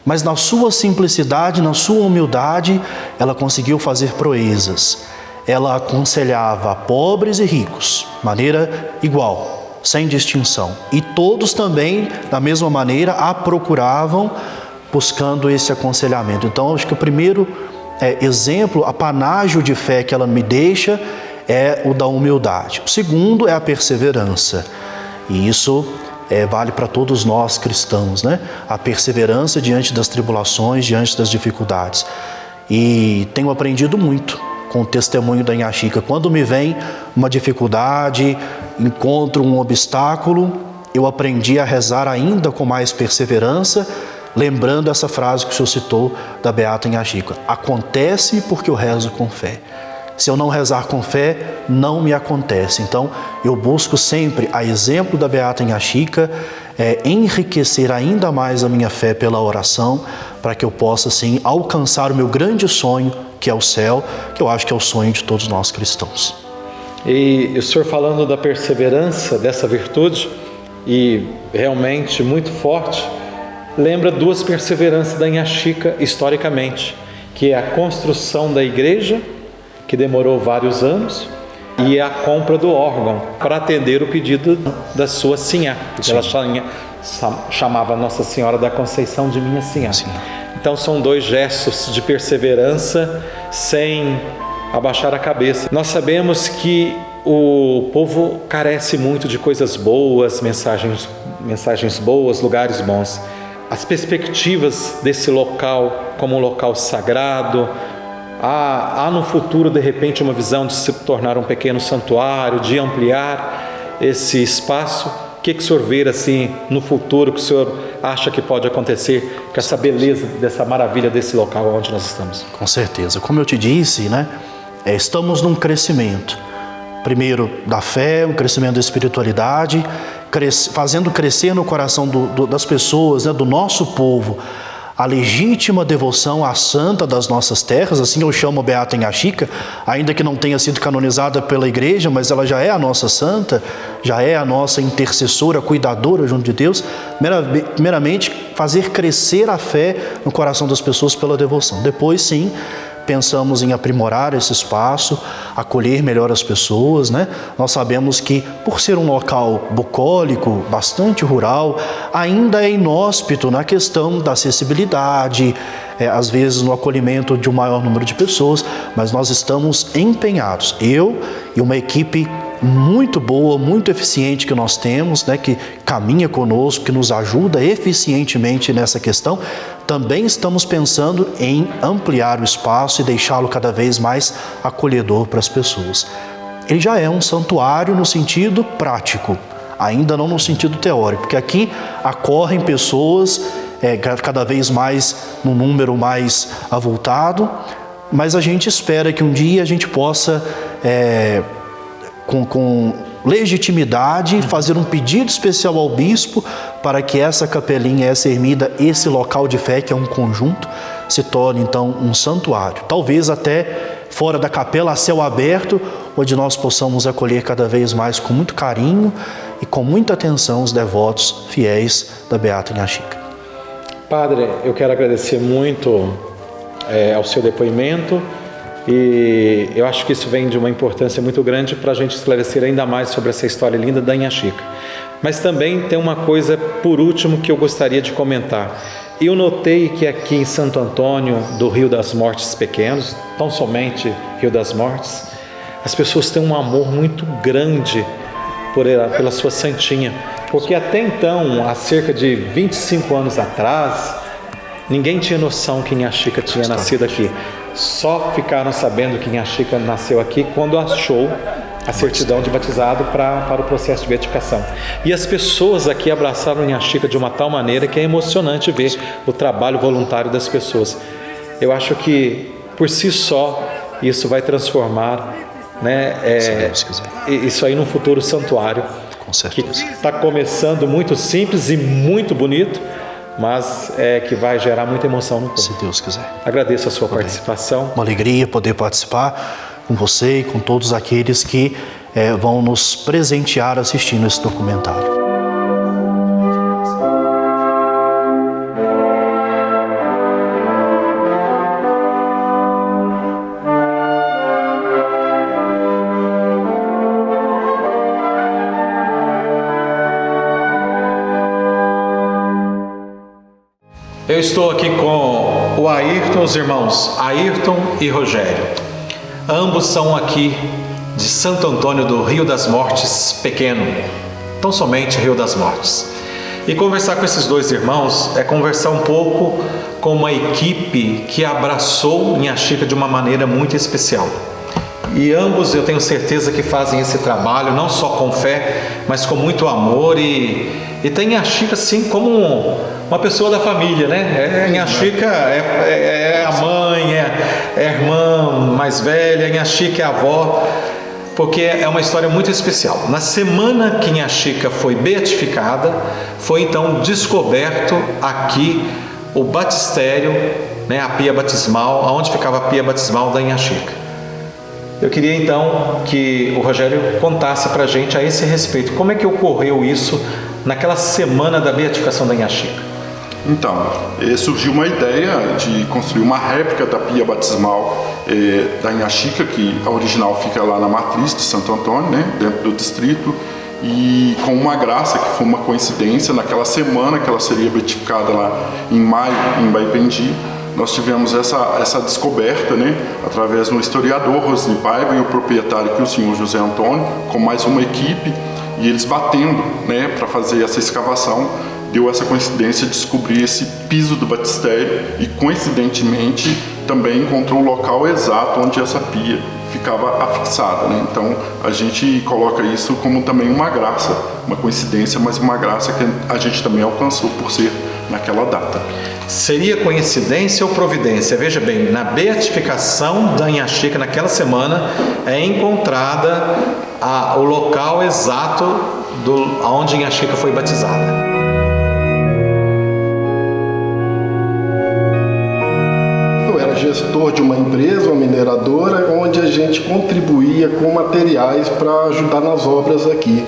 mas na sua simplicidade, na sua humildade, ela conseguiu fazer proezas. Ela aconselhava a pobres e ricos, de maneira igual, sem distinção. E todos também, da mesma maneira, a procuravam buscando esse aconselhamento. Então, acho que o primeiro exemplo, apanágio de fé que ela me deixa é o da humildade. O segundo é a perseverança. E isso vale para todos nós cristãos, né? A perseverança diante das tribulações, diante das dificuldades. E tenho aprendido muito com o testemunho da Inha Chica. Quando me vem uma dificuldade, encontro um obstáculo, eu aprendi a rezar ainda com mais perseverança, lembrando essa frase que o senhor citou da Beata Inha Chica: acontece porque eu rezo com fé. Se eu não rezar com fé, não me acontece. Então, eu busco sempre, a exemplo da Beata Inha Chica, enriquecer ainda mais a minha fé pela oração, para que eu possa, assim, alcançar o meu grande sonho, que é o céu, que eu acho que é o sonho de todos nós cristãos. E o senhor falando da perseverança, dessa virtude, e realmente muito forte, lembra duas perseveranças da Inha Chica historicamente, que é a construção da igreja, que demorou vários anos, e a compra do órgão para atender o pedido da sua sinhá, que ela chamava Nossa Senhora da Conceição de Minha Sinhá. Sim. Então são dois gestos de perseverança sem abaixar a cabeça. Nós sabemos que o povo carece muito de coisas boas, mensagens boas, lugares bons. As perspectivas desse local como um local sagrado, Há no futuro, de repente, uma visão de se tornar um pequeno santuário, de ampliar esse espaço? O que o senhor vê assim no futuro, que o senhor acha que pode acontecer com essa beleza, dessa maravilha desse local onde nós estamos? Com certeza. Como eu te disse, né, estamos num crescimento. Primeiro da fé, um crescimento da espiritualidade, fazendo crescer no coração das pessoas, né, do nosso povo, a legítima devoção à santa das nossas terras. Assim eu chamo a Beata Inhaxica, ainda que não tenha sido canonizada pela igreja, mas ela já é a nossa santa, já é a nossa intercessora, cuidadora junto de Deus. Primeiramente, fazer crescer a fé no coração das pessoas pela devoção. Depois, sim, pensamos em aprimorar esse espaço, acolher melhor as pessoas, né? Nós sabemos que, por ser um local bucólico, bastante rural, ainda é inóspito na questão da acessibilidade, às vezes no acolhimento de um maior número de pessoas, mas nós estamos empenhados, eu e uma equipe muito boa, muito eficiente que nós temos, né, que caminha conosco, que nos ajuda eficientemente nessa questão. Também estamos pensando em ampliar o espaço e deixá-lo cada vez mais acolhedor para as pessoas. Ele já é um santuário no sentido prático, ainda não no sentido teórico, porque aqui acorrem pessoas cada vez mais num número mais avultado, mas a gente espera que um dia a gente possa com legitimidade, fazer um pedido especial ao bispo para que essa capelinha, essa ermida, esse local de fé, que é um conjunto, se torne então um santuário. Talvez até fora da capela, a céu aberto, onde nós possamos acolher cada vez mais com muito carinho e com muita atenção os devotos fiéis da Beata Inhaxica. Padre, eu quero agradecer muito ao seu depoimento. E eu acho que isso vem de uma importância muito grande para a gente esclarecer ainda mais sobre essa história linda da Inhaxica. Mas também tem uma coisa, por último, que eu gostaria de comentar. Eu notei que aqui em Santo Antônio, do Rio das Mortes Pequenos, tão somente Rio das Mortes, as pessoas têm um amor muito grande pela sua santinha. Porque até então, há cerca de 25 anos atrás, ninguém tinha noção que Inhaxica tinha nascido aqui. Só ficaram sabendo que Inhaxica nasceu aqui quando achou a certidão de batizado para o processo de beatificação. E as pessoas aqui abraçaram Inhaxica de uma tal maneira que é emocionante ver o trabalho voluntário das pessoas. Eu acho que, por si só, isso vai transformar, né, isso aí num futuro santuário. Com certeza. Que está começando muito simples e muito bonito, mas que vai gerar muita emoção no povo. Se Deus quiser. Agradeço a sua participação. Uma alegria poder participar com você e com todos aqueles que vão nos presentear assistindo esse documentário. Eu estou aqui com o Ayrton, os irmãos Ayrton e Rogério. Ambos são aqui de Santo Antônio do Rio das Mortes Pequeno, tão somente Rio das Mortes. E conversar com esses dois irmãos é conversar um pouco com uma equipe que abraçou Inhaxica de uma maneira muito especial. E ambos, eu tenho certeza que fazem esse trabalho, não só com fé, mas com muito amor e tem Inhaxica assim como uma pessoa da família, né? Inhaxica é a mãe, é a irmã mais velha, Inhaxica é a avó, porque é uma história muito especial. Na semana que Inhaxica foi beatificada, foi então descoberto aqui o batistério, né, a pia batismal, onde ficava a pia batismal da Inhaxica. Eu queria então que o Rogério contasse para a gente a esse respeito, como é que ocorreu isso naquela semana da beatificação da Inhaxica. Então, surgiu uma ideia de construir uma réplica da pia batismal da Inhaxica, que a original fica lá na matriz de Santo Antônio, né, dentro do distrito, e com uma graça, que foi uma coincidência, naquela semana que ela seria beatificada lá em maio, em Baipendi, nós tivemos essa descoberta, né, através de um historiador, Rosni Paiva, e o proprietário, que é o senhor José Antônio, com mais uma equipe, e eles batendo, né, para fazer essa escavação, deu essa coincidência de descobrir esse piso do batistério e, coincidentemente, também encontrou o local exato onde essa pia ficava afixada, né? Então a gente coloca isso como também uma graça, uma coincidência, mas uma graça que a gente também alcançou por ser naquela data. Seria coincidência ou providência? Veja bem, na beatificação da Inhaxica, naquela semana, é encontrada o local exato onde Inhaxica foi batizada. Eu era gestor de uma empresa, uma mineradora, onde a gente contribuía com materiais para ajudar nas obras aqui.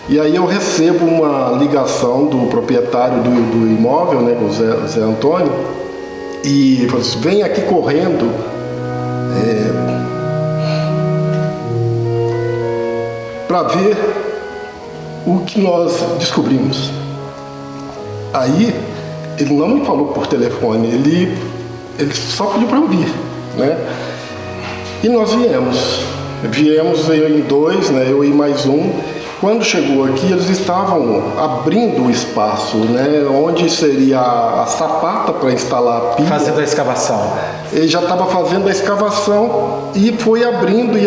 E aí eu recebo uma ligação do proprietário do imóvel, né, o Zé Antônio, e falou assim: vem aqui correndo, para ver o que nós descobrimos. Aí ele não me falou por telefone, ele só pediu para eu vir, né? E nós viemos em dois, né, eu e mais um. Quando chegou aqui, eles estavam abrindo o espaço, né, onde seria a sapata para instalar a pia. Fazendo a escavação. Ele já estava fazendo a escavação e foi abrindo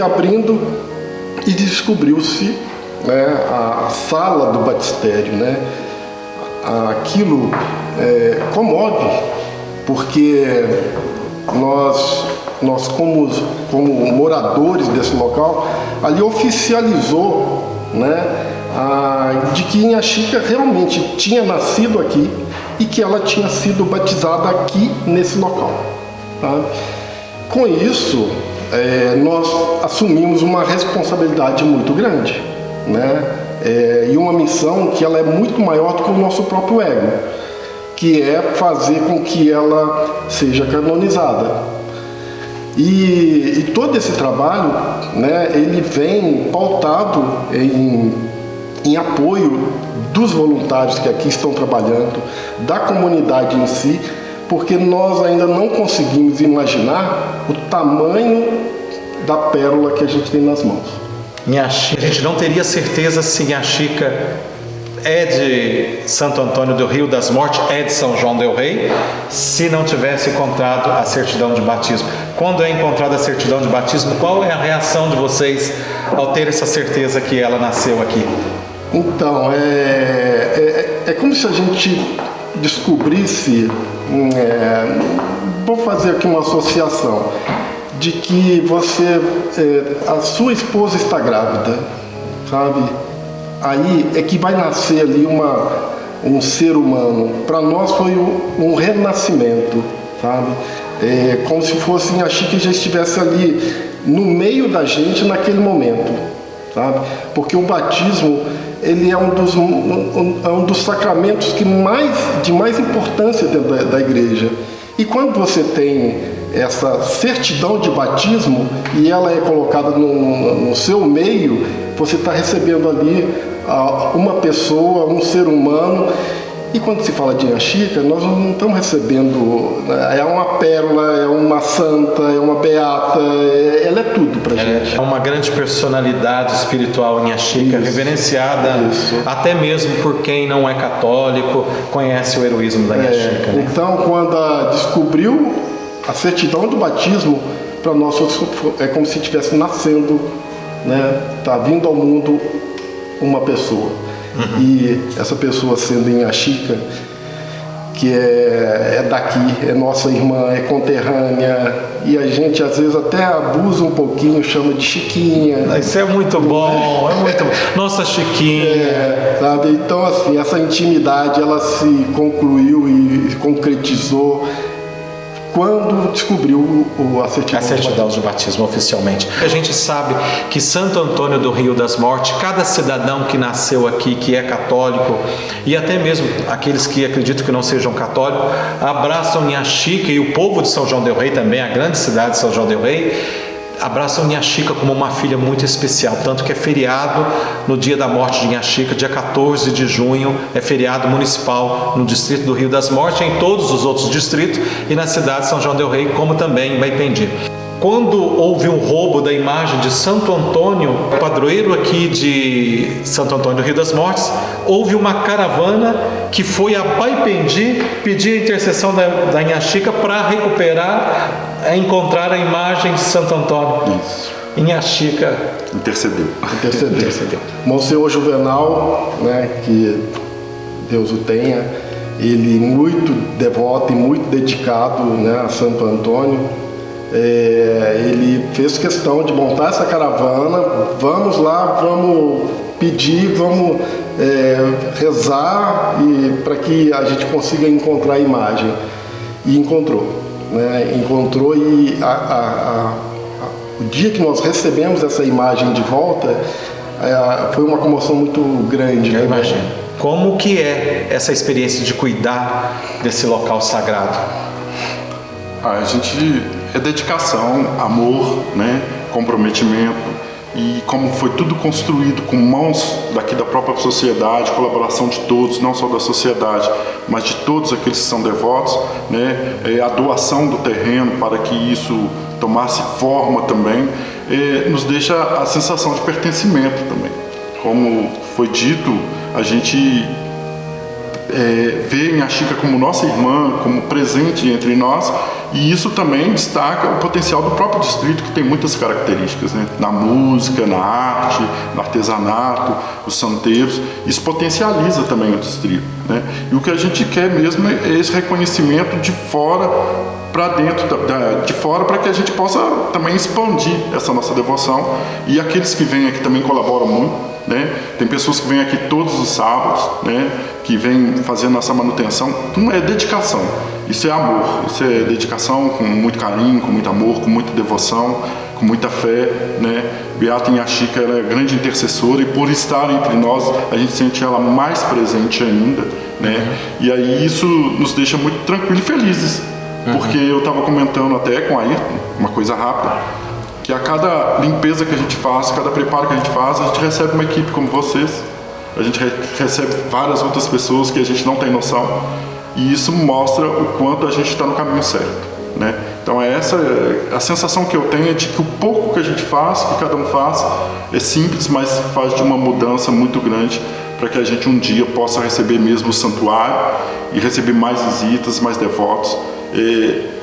e descobriu-se, né, a sala do batistério, né? Aquilo comove, porque nós como moradores desse local, ali oficializou, né, de que Inhaxica realmente tinha nascido aqui e que ela tinha sido batizada aqui nesse local, tá? Com isso, nós assumimos uma responsabilidade muito grande, né? E uma missão que ela é muito maior do que o nosso próprio ego, que é fazer com que ela seja canonizada. E todo esse trabalho, né, ele vem pautado em apoio dos voluntários que aqui estão trabalhando, da comunidade em si, porque nós ainda não conseguimos imaginar o tamanho da pérola que a gente tem nas mãos. Inhaxica, a gente não teria certeza se Inhaxica é de Santo Antônio do Rio das Mortes, é de São João del Rei, se não tivesse encontrado a certidão de batismo. Quando é encontrada a certidão de batismo, qual é a reação de vocês ao ter essa certeza que ela nasceu aqui? Então, é como se a gente descobrisse, vou fazer aqui uma associação, de que a sua esposa está grávida, sabe? Aí é que vai nascer ali um ser humano. Para nós foi um renascimento, sabe? Como se fosse Inhaxica que já estivesse ali no meio da gente naquele momento, sabe? Porque o batismo, ele é um dos sacramentos de mais importância dentro da igreja. E quando você tem essa certidão de batismo e ela é colocada no seu meio, você está recebendo ali uma pessoa, um ser humano. E quando se fala de Inhaxica, nós não estamos recebendo, é uma pérola, é uma santa, é uma beata, ela é tudo pra gente. É uma grande personalidade espiritual Inhaxica, reverenciada até mesmo por quem não é católico, conhece o heroísmo da Inhaxica. Né? Então, quando descobriu a certidão do batismo, para nós é como se estivesse nascendo, né? Tá vindo ao mundo uma pessoa. E essa pessoa sendo Inhaxica, que é daqui, é nossa irmã, é conterrânea, e a gente às vezes até abusa um pouquinho, chama de Chiquinha. Isso é muito bom, é muito bom. Nossa Chiquinha. Sabe? Então, assim, essa intimidade, ela se concluiu e concretizou quando descobriu a certidão de batismo oficialmente. A gente sabe que Santo Antônio do Rio das Mortes, cada cidadão que nasceu aqui, que é católico, e até mesmo aqueles que acreditam que não sejam católicos, abraçam Inhaxica, e o povo de São João del Rei também, a grande cidade de São João del Rei, abraçam Inhaxica como uma filha muito especial, tanto que é feriado no dia da morte de Inhaxica, dia 14 de junho, é feriado municipal no distrito do Rio das Mortes, em todos os outros distritos e na cidade de São João del Rei, como também em Baipendi. quando houve um roubo da imagem de Santo Antônio, padroeiro aqui de Santo Antônio do Rio das Mortes, houve uma caravana que foi a Baipendi pedir a intercessão da Inhaxica para recuperar, encontrar a imagem de Santo Antônio. Isso. Inhaxica Intercedeu. Monsenhor Juvenal, né, que Deus o tenha, ele muito devoto e muito dedicado, né, a Santo Antônio. Ele fez questão de montar essa caravana. Vamos lá, vamos pedir, vamos rezar para que a gente consiga encontrar a imagem. E encontrou, né? Encontrou, e o dia que nós recebemos essa imagem de volta, foi uma comoção muito grande. Eu imagino. Como que é essa experiência de cuidar desse local sagrado? A gente é dedicação, amor, né, comprometimento, e como foi tudo construído com mãos daqui da própria sociedade, colaboração de todos, não só da sociedade, mas de todos aqueles que são devotos, né, a doação do terreno para que isso tomasse forma também, nos deixa a sensação de pertencimento também. Como foi dito, a gente vê Inhaxica como nossa irmã, como presente entre nós, e isso também destaca o potencial do próprio distrito, que tem muitas características, né? Na música, na arte, no artesanato, os santeiros. Isso potencializa também o distrito, né? E o que a gente quer mesmo é esse reconhecimento de fora para dentro, de fora, para que a gente possa também expandir essa nossa devoção. E aqueles que vêm aqui também colaboram muito, né? Tem pessoas que vêm aqui todos os sábados, né? Que vêm fazendo essa manutenção. Então é dedicação, isso é amor, isso é dedicação com muito carinho, com muito amor, com muita devoção, com muita fé, né? Beata Inhaxica, ela é grande intercessora, e por estar entre nós a gente sente ela mais presente ainda, né? E aí isso nos deixa muito tranquilos e felizes, porque eu estava comentando até com a Ayrton, uma coisa rápida, que a cada limpeza que a gente faz, cada preparo que a gente faz, a gente recebe uma equipe como vocês, a gente recebe várias outras pessoas que a gente não tem noção, e isso mostra o quanto a gente está no caminho certo, né? Então essa a sensação que eu tenho, é de que o pouco que a gente faz, que cada um faz, é simples, mas faz de uma mudança muito grande, para que a gente um dia possa receber mesmo o santuário e receber mais visitas, mais devotos,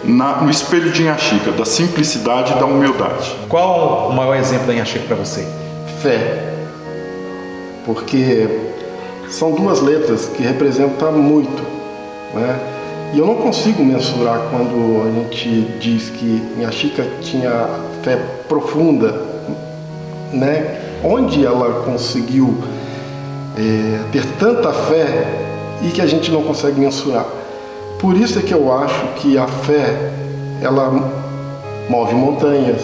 no espelho de Inhaxica, da simplicidade e da humildade. Qual o maior exemplo da Inhaxica para você? Fé. Porque são duas letras que representam muito, né? E eu não consigo mensurar quando a gente diz que Inhaxica tinha fé profunda, né? Onde ela conseguiu ter tanta fé e que a gente não consegue mensurar. Por isso é que eu acho que a fé, ela move montanhas.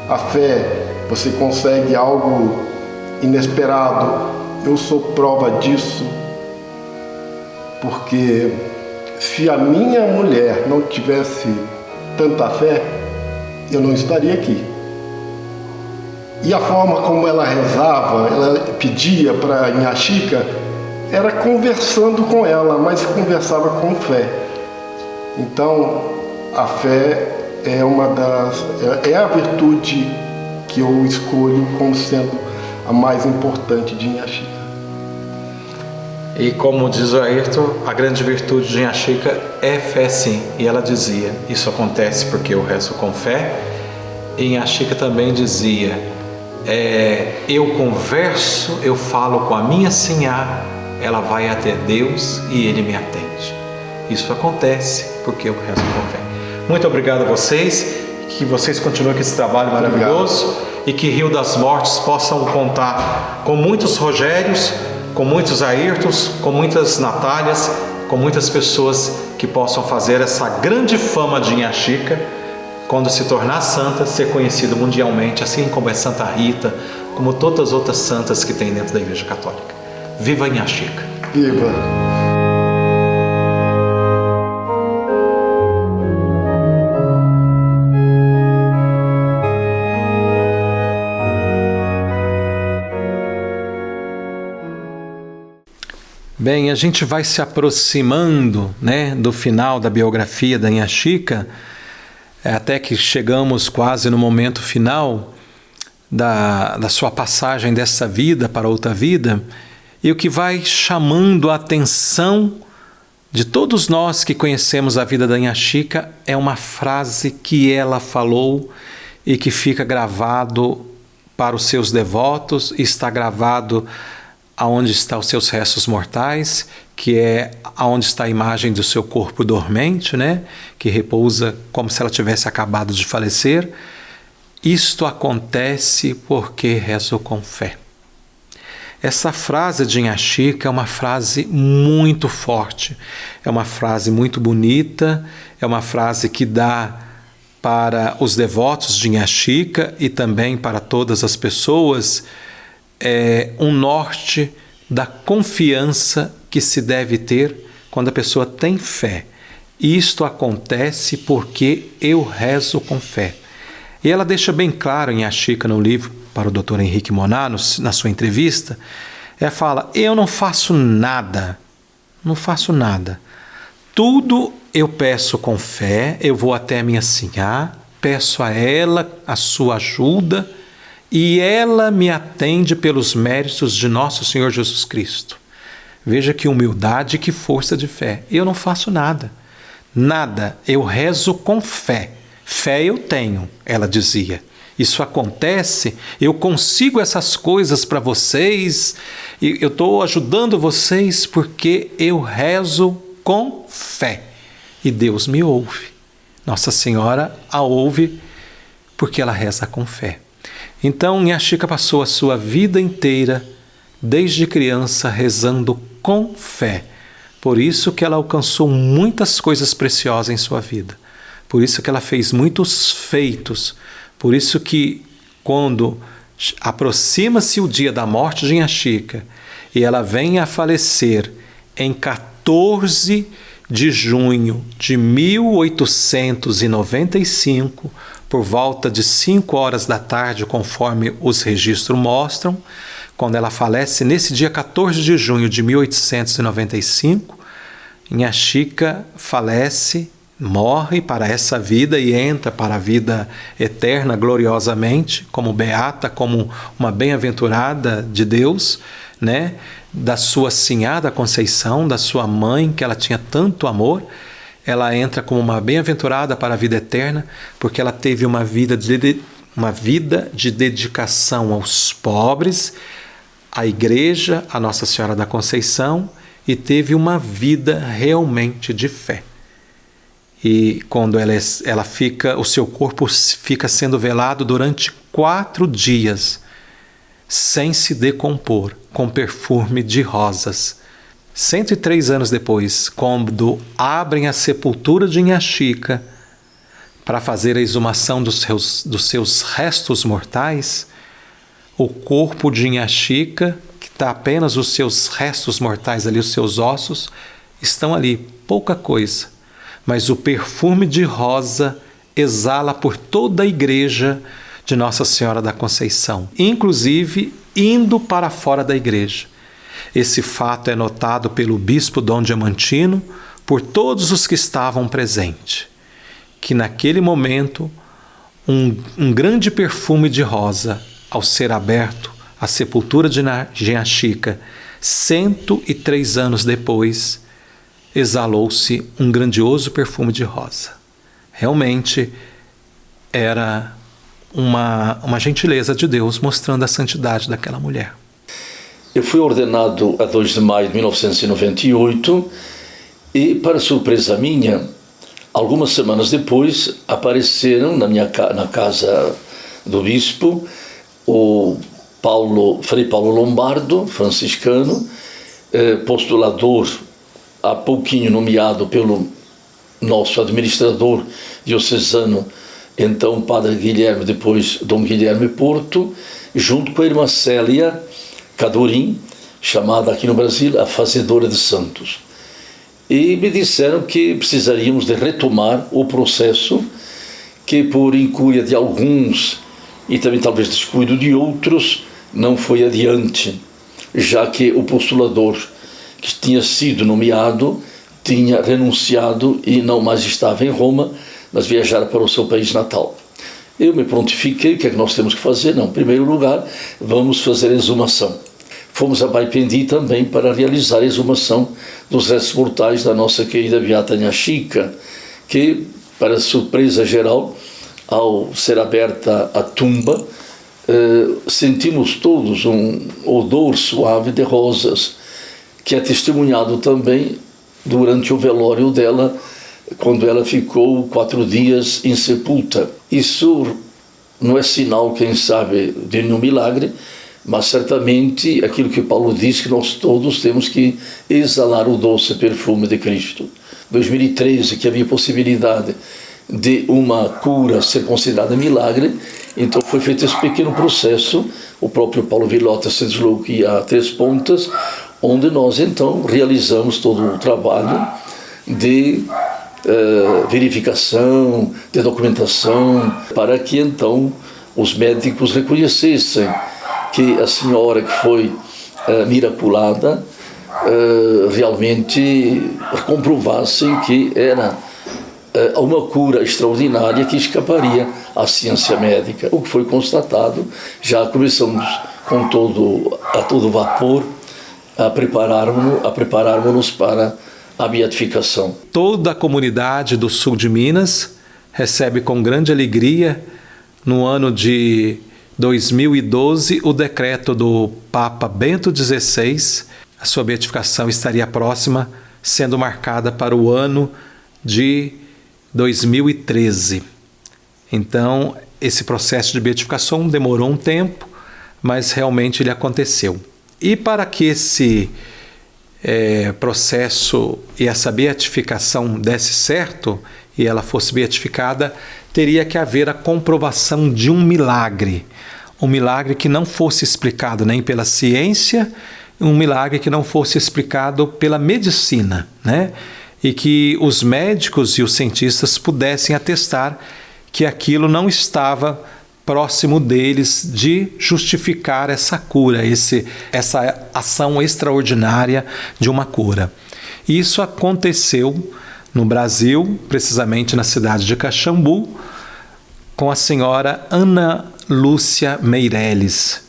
A fé, você consegue algo inesperado. Eu sou prova disso, porque se a minha mulher não tivesse tanta fé, eu não estaria aqui. E a forma como ela rezava, ela pedia para Inhaxica, era conversando com ela, mas conversava com fé. Então, a fé é a virtude que eu escolho como sendo a mais importante de Inhaxica. E como diz o Ayrton, a grande virtude de Inhaxica é fé, sim. E ela dizia, isso acontece porque eu rezo com fé. E Inhaxica também dizia, eu converso, eu falo com a minha sinhá, ela vai até Deus e Ele me atende. Isso acontece porque eu rezo com fé. Muito obrigado a vocês, que vocês continuem com esse trabalho maravilhoso. Obrigado. E que Rio das Mortes possam contar com muitos Rogérios, com muitos Ayrtons, com muitas Natálias, com muitas pessoas que possam fazer essa grande fama de Inhaxica, quando se tornar santa, ser conhecido mundialmente, assim como é Santa Rita, como todas as outras santas que tem dentro da Igreja Católica. Viva Inhaxica! Viva! Bem, a gente vai se aproximando, né, do final da biografia da Inhaxica. até que chegamos quase no momento final da sua passagem dessa vida para outra vida, e o que vai chamando a atenção de todos nós que conhecemos a vida da Inha Chica é uma frase que ela falou e que fica gravado para os seus devotos, e está gravado aonde estão os seus restos mortais, que é aonde está a imagem do seu corpo dormente, né? Que repousa como se ela tivesse acabado de falecer. Isto acontece porque rezo com fé. Essa frase de Inha Chica é uma frase muito forte, é uma frase muito bonita, é uma frase que dá para os devotos de Inha Chica e também para todas as pessoas um norte da confiança que se deve ter quando a pessoa tem fé. Isto acontece porque eu rezo com fé. E ela deixa bem claro em Inha Chica no livro para o Dr. Henrique Monar, na sua entrevista, ela fala: eu não faço nada, tudo eu peço com fé, eu vou até a minha Sinhá, peço a ela a sua ajuda e ela me atende pelos méritos de nosso Senhor Jesus Cristo. Veja que humildade e que força de fé. Eu não faço nada, eu rezo com fé. Fé eu tenho, ela dizia. Isso acontece, eu consigo essas coisas para vocês, e eu estou ajudando vocês porque eu rezo com fé. E Deus me ouve. Nossa Senhora a ouve porque ela reza com fé. Então, Inha Chica passou a sua vida inteira, desde criança, rezando com fé. Por isso que ela alcançou muitas coisas preciosas em sua vida. Por isso que ela fez muitos feitos. Por isso que quando aproxima-se o dia da morte de Inha Chica e ela vem a falecer em 14 de junho de 1895, por volta de 5 horas da tarde, conforme os registros mostram, quando ela falece nesse dia 14 de junho de 1895, Inha Chica falece, morre para essa vida e entra para a vida eterna gloriosamente, como beata, como uma bem-aventurada de Deus, né? Da sua Sinhá da Conceição, da sua mãe, que ela tinha tanto amor. Ela entra como uma bem-aventurada para a vida eterna, porque ela teve uma vida de dedicação aos pobres, à igreja, à Nossa Senhora da Conceição, e teve uma vida realmente de fé. E quando ela fica, o seu corpo fica sendo velado durante 4 dias, sem se decompor, com perfume de rosas. 103 anos depois, quando abrem a sepultura de Inha Chica para fazer a exumação dos seus restos mortais, o corpo de Inha Chica, que está apenas os seus restos mortais ali, os seus ossos, estão ali, pouca coisa. Mas o perfume de rosa exala por toda a igreja de Nossa Senhora da Conceição, inclusive indo para fora da igreja. Esse fato é notado pelo bispo Dom Diamantino, por todos os que estavam presentes, que naquele momento um grande perfume de rosa, ao ser aberto a sepultura de Inha Chica, 103 anos depois, exalou-se um grandioso perfume de rosa. Realmente era uma gentileza de Deus mostrando a santidade daquela mulher. Eu fui ordenado a 2 de maio de 1998 e, para surpresa minha, algumas semanas depois apareceram na casa do bispo o Frei Paulo Lombardo, franciscano, postulador há pouquinho nomeado pelo nosso administrador diocesano, então Padre Guilherme, depois Dom Guilherme Porto, junto com a irmã Célia Cadorim, chamada aqui no Brasil a Fazedora de Santos. E me disseram que precisaríamos de retomar o processo que, por incúria de alguns e também talvez descuido de outros, não foi adiante, já que o postulador que tinha sido nomeado tinha renunciado e não mais estava em Roma mas viajar para o seu país natal. Eu me prontifiquei, o que é que nós temos que fazer? Não, em primeiro lugar, vamos fazer a exumação. Fomos a Baipendi também para realizar a exumação dos restos mortais da nossa querida Beata Inhaxica, que, para surpresa geral, ao ser aberta a tumba, sentimos todos um odor suave de rosas, que é testemunhado também durante o velório dela, quando ela ficou 4 dias insepulta. Isso não é sinal, quem sabe, de nenhum milagre, mas certamente aquilo que Paulo diz, que nós todos temos que exalar o doce perfume de Cristo. 2013, que havia possibilidade de uma cura ser considerada milagre, então foi feito esse pequeno processo. O próprio Paulo Villota se deslocou aqui a Três Pontas, onde nós então realizamos todo o trabalho de verificação, de documentação, para que então os médicos reconhecessem que a senhora que foi miraculada realmente comprovassem que era uma cura extraordinária que escaparia à ciência médica. O que foi constatado, já começamos com a todo vapor a prepararmos-nos para a beatificação. Toda a comunidade do sul de Minas recebe com grande alegria, no ano de 2012, o decreto do Papa Bento XVI. A sua beatificação estaria próxima, sendo marcada para o ano de 2013. Então, esse processo de beatificação demorou um tempo, mas realmente ele aconteceu. E para que esse processo e essa beatificação desse certo e ela fosse beatificada, teria que haver a comprovação de um milagre que não fosse explicado nem pela ciência, um milagre que não fosse explicado pela medicina, né? E que os médicos e os cientistas pudessem atestar que aquilo não estava próximo deles de justificar essa cura, essa ação extraordinária de uma cura. Isso aconteceu no Brasil, precisamente na cidade de Caxambu, com a senhora Ana Lúcia Meirelles,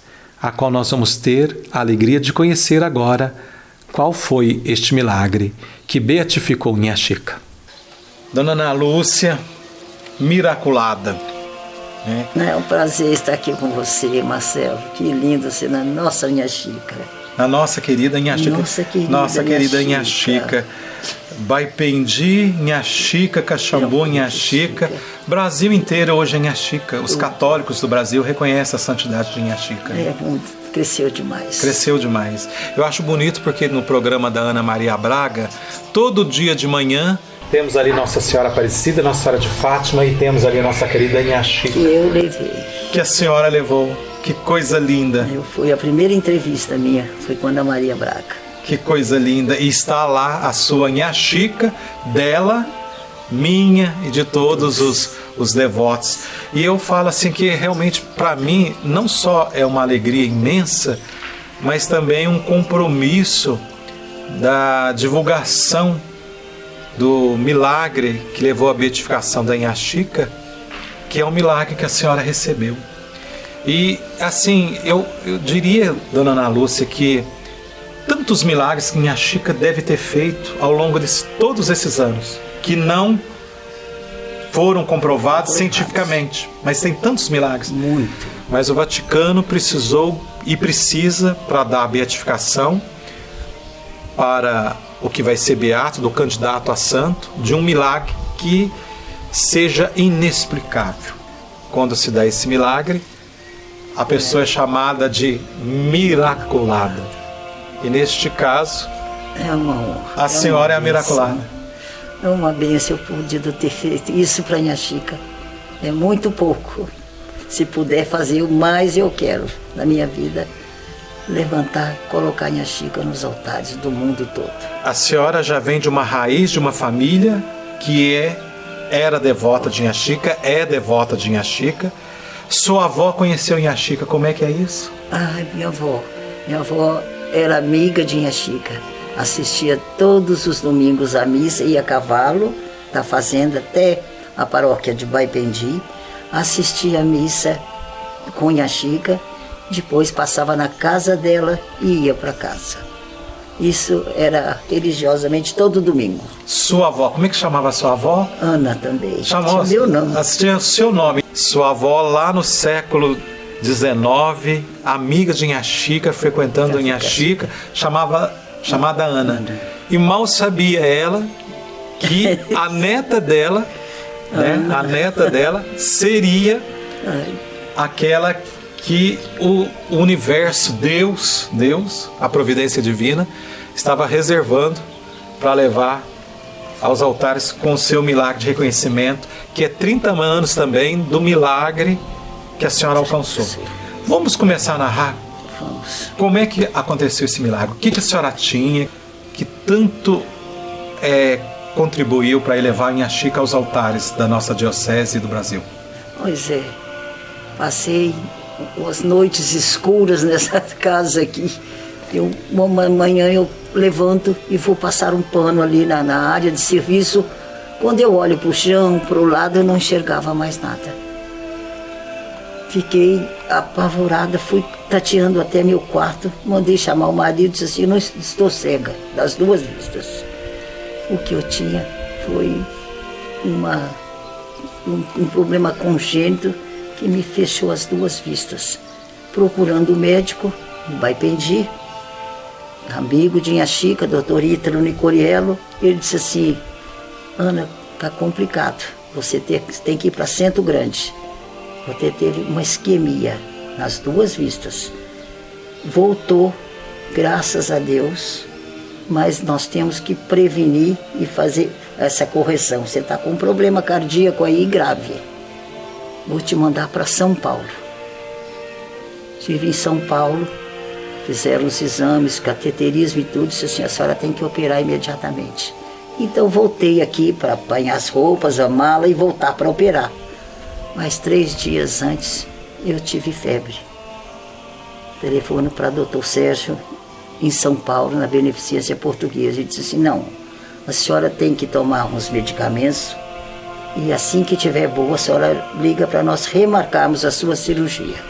a qual nós vamos ter a alegria de conhecer agora qual foi este milagre que beatificou Inhaxica. Dona Ana Lúcia, miraculada. É um prazer estar aqui com você, Marcelo. Que lindo ser na nossa Inhaxica. Na nossa querida Inhaxica. Nossa querida Inhaxica. Baipendi, Inhaxica, Caxambu, Inhaxica. Brasil inteiro hoje é Inhaxica. Os católicos do Brasil reconhecem a santidade de Inhaxica. Cresceu demais. Cresceu demais. Eu acho bonito porque no programa da Ana Maria Braga, todo dia de manhã, temos ali Nossa Senhora Aparecida, Nossa Senhora de Fátima e temos ali nossa querida Inhaxica. Que eu levei. Que a senhora levou. Que coisa linda. A primeira entrevista minha foi com a Ana Maria Braga. Que coisa linda. E está lá a sua Inhaxica, dela, minha e de todos os devotos. E eu falo assim que realmente para mim não só é uma alegria imensa, mas também um compromisso da divulgação do milagre que levou à beatificação da Inhaxica, que é um milagre que a senhora recebeu. E assim, eu diria, dona Ana Lúcia, que tantos milagres que Inhaxica deve ter feito ao longo de todos esses anos, que não foram comprovados cientificamente, mas tem tantos milagres. Muito. Mas o Vaticano precisou e precisa, para dar a beatificação para o que vai ser beato, do candidato a santo, de um milagre que seja inexplicável. Quando se dá esse milagre, a pessoa é chamada de miraculada. E neste caso, é uma honra. A senhora é a miraculada. É uma bênção eu podido ter feito isso para Inhaxica. É muito pouco. Se puder fazer o mais eu quero na minha vida, levantar, colocar Inhaxica nos altares do mundo todo. A senhora já vem de uma raiz, de uma família que era devota de Inhaxica, é devota de Inhaxica. Sua avó conheceu Inhaxica, como é que é isso? Minha avó era amiga de Inhaxica, assistia todos os domingos à missa, ia a cavalo da fazenda até à paróquia de Baipendi, assistia a missa com Nha Chica, depois passava na casa dela e ia para casa. Isso era religiosamente todo domingo. Sua avó, como é que chamava a sua avó? Ana também. Chamou meu nome. Tinha seu nome. Sua avó lá no século XIX, amiga de Nha Chica, frequentando Nha Chica, chamada Ana. E mal sabia ela que a neta dela, né, a neta dela seria aquela que o universo, Deus, a providência divina, estava reservando para levar aos altares com o seu milagre de reconhecimento, que é 30 anos também do milagre que a senhora alcançou. Vamos começar a narrar? Vamos. Como é que aconteceu esse milagre? O que a senhora tinha que tanto contribuiu para elevar Nha Chica aos altares da nossa diocese e do Brasil? Pois é, passei as noites escuras nessa casa aqui. Uma manhã eu levanto e vou passar um pano ali na área de serviço. Quando eu olho para o chão, para o lado, eu não enxergava mais nada. Fiquei apavorada, fui tateando até meu quarto, mandei chamar o marido e disse assim: não estou cega, das duas vistas. O que eu tinha foi um problema congênito que me fechou as duas vistas. Procurando o médico, em Baipendi, amigo de Nha Chica, doutor Ítalo Nicoriello, ele disse assim: Ana, está complicado, você tem que ir para Centro Grande. Você teve uma isquemia nas duas vistas. Voltou, graças a Deus, mas nós temos que prevenir e fazer essa correção. Você está com um problema cardíaco aí grave. Vou te mandar para São Paulo. Estive em São Paulo, fizeram os exames, cateterismo e tudo, disse assim: a senhora tem que operar imediatamente. Então voltei aqui para apanhar as roupas, a mala e voltar para operar. Mas 3 dias antes eu tive febre. Telefono para doutor Sérgio, em São Paulo, na Beneficência Portuguesa. Ele disse assim: não, a senhora tem que tomar uns medicamentos e assim que estiver boa, a senhora liga para nós remarcarmos a sua cirurgia.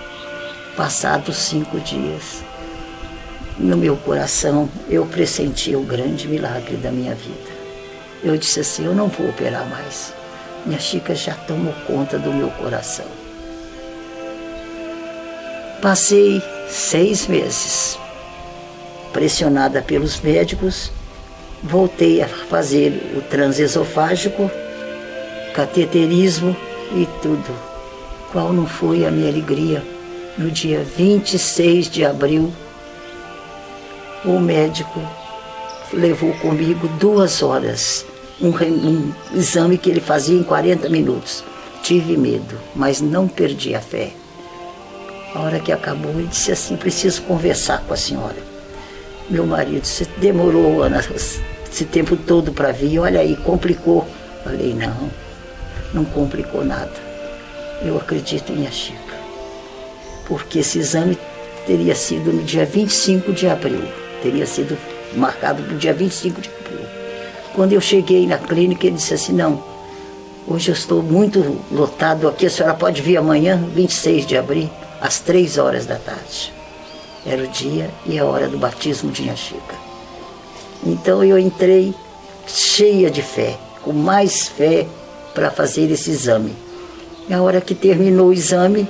Passados 5 dias, no meu coração, eu pressenti o grande milagre da minha vida. Eu disse assim: eu não vou operar mais. Nha Chica já tomou conta do meu coração. Passei 6 meses, pressionada pelos médicos, voltei a fazer o transesofágico, cateterismo e tudo. Qual não foi a minha alegria? No dia 26 de abril, o médico levou comigo 2 horas, um exame que ele fazia em 40 minutos. Tive medo, mas não perdi a fé. A hora que acabou, ele disse assim: preciso conversar com a senhora. Meu marido, você demorou, Ana, esse tempo todo para vir, olha aí, complicou. Falei: não complicou nada. Eu acredito em Nha Chica. Porque esse exame teria sido no dia 25 de abril. Teria sido marcado para o dia 25 de abril. Quando eu cheguei na clínica, ele disse assim: não, hoje eu estou muito lotado aqui, a senhora pode vir amanhã, 26 de abril, às 3 horas da tarde. Era o dia e a hora do batismo de Nha Chica. Então eu entrei cheia de fé, com mais fé para fazer esse exame. E a hora que terminou o exame,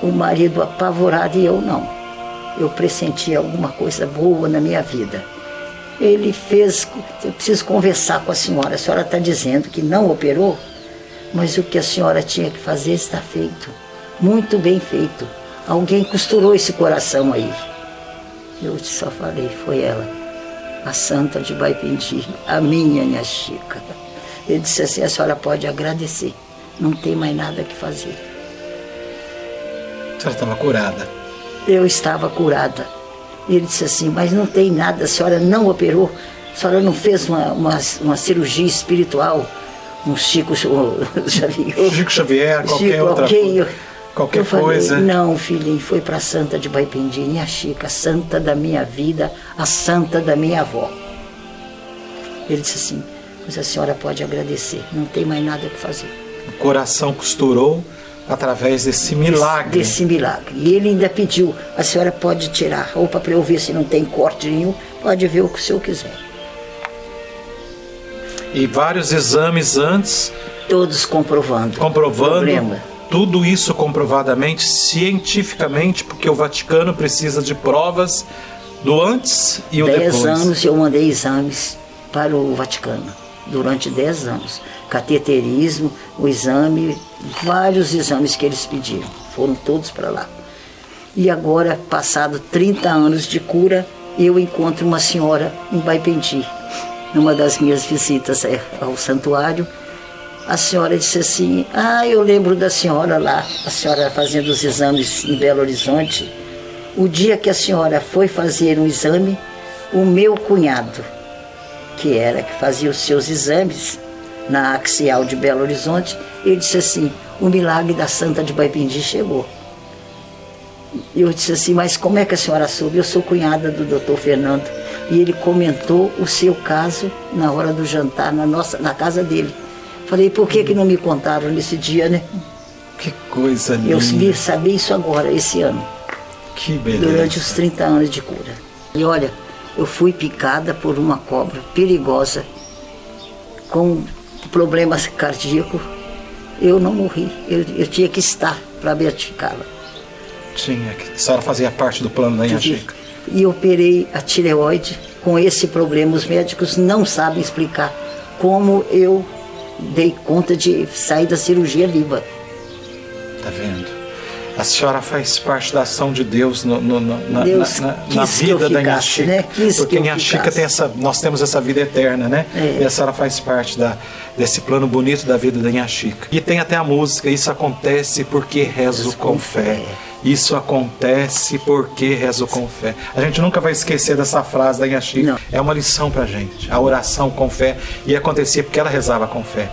o marido apavorado e eu não. Eu pressenti alguma coisa boa na minha vida. Ele fez: eu preciso conversar com a senhora está dizendo que não operou, mas o que a senhora tinha que fazer está feito, muito bem feito. Alguém costurou esse coração aí. Eu só falei: foi ela, a Santa de Baipendi, a minha Nha Chica. Ele disse assim: a senhora pode agradecer, não tem mais nada que fazer. A senhora estava curada? Eu estava curada. Ele disse assim: mas não tem nada, a senhora não operou, a senhora não fez uma cirurgia espiritual, um Chico Xavier, qualquer falei, coisa. Não, filhinho, foi para a Santa de Baipendi, Nha Chica, a santa da minha vida, a santa da minha avó. Ele disse assim: Mas a senhora pode agradecer, não tem mais nada que fazer. O coração costurou através desse milagre. Desse milagre. E ele ainda pediu, a senhora pode tirar a roupa para eu ver se não tem corte nenhum, pode ver o que o senhor quiser. E vários exames antes. Todos comprovando. Comprovando. Tudo isso comprovadamente, cientificamente, porque o Vaticano precisa de provas do antes e o depois. 10 anos eu mandei exames para o Vaticano, durante 10 anos. Cateterismo, o exame, vários exames que eles pediram, foram todos para lá. E agora, passado 30 anos de cura, eu encontro uma senhora em Baipendi, numa das minhas visitas ao santuário. A senhora disse assim, eu lembro da senhora lá, a senhora fazendo os exames em Belo Horizonte. O dia que a senhora foi fazer um exame, o meu cunhado, que fazia os seus exames na Axial de Belo Horizonte, ele disse assim, o milagre da Santa de Baipendi chegou. Eu disse assim, mas como é que a senhora soube? Eu sou cunhada do Dr. Fernando. E ele comentou o seu caso na hora do jantar, na casa dele. Falei, por que não me contaram nesse dia, né? Que coisa linda. Eu vim saber isso agora, esse ano. Que beleza. Durante os 30 anos de cura. E olha, eu fui picada por uma cobra perigosa, com problemas cardíacos. Eu não morri, eu tinha que estar para beatificá-la. Tinha, a senhora fazia parte do plano da Inhaxica. E operei a tireoide com esse problema. Os médicos não sabem explicar como eu dei conta de sair da cirurgia viva. Tá vendo? A senhora faz parte da ação de Deus na vida da Inhaxica, né? Porque a Inhaxica tem nós temos essa vida eterna, né? E a senhora faz parte desse plano bonito da vida da Inhaxica. E tem até a música, isso acontece porque rezo com fé. Isso acontece porque rezo com fé. A gente nunca vai esquecer dessa frase da Inhaxica. É uma lição pra gente, a oração com fé. E acontecia porque ela rezava com fé.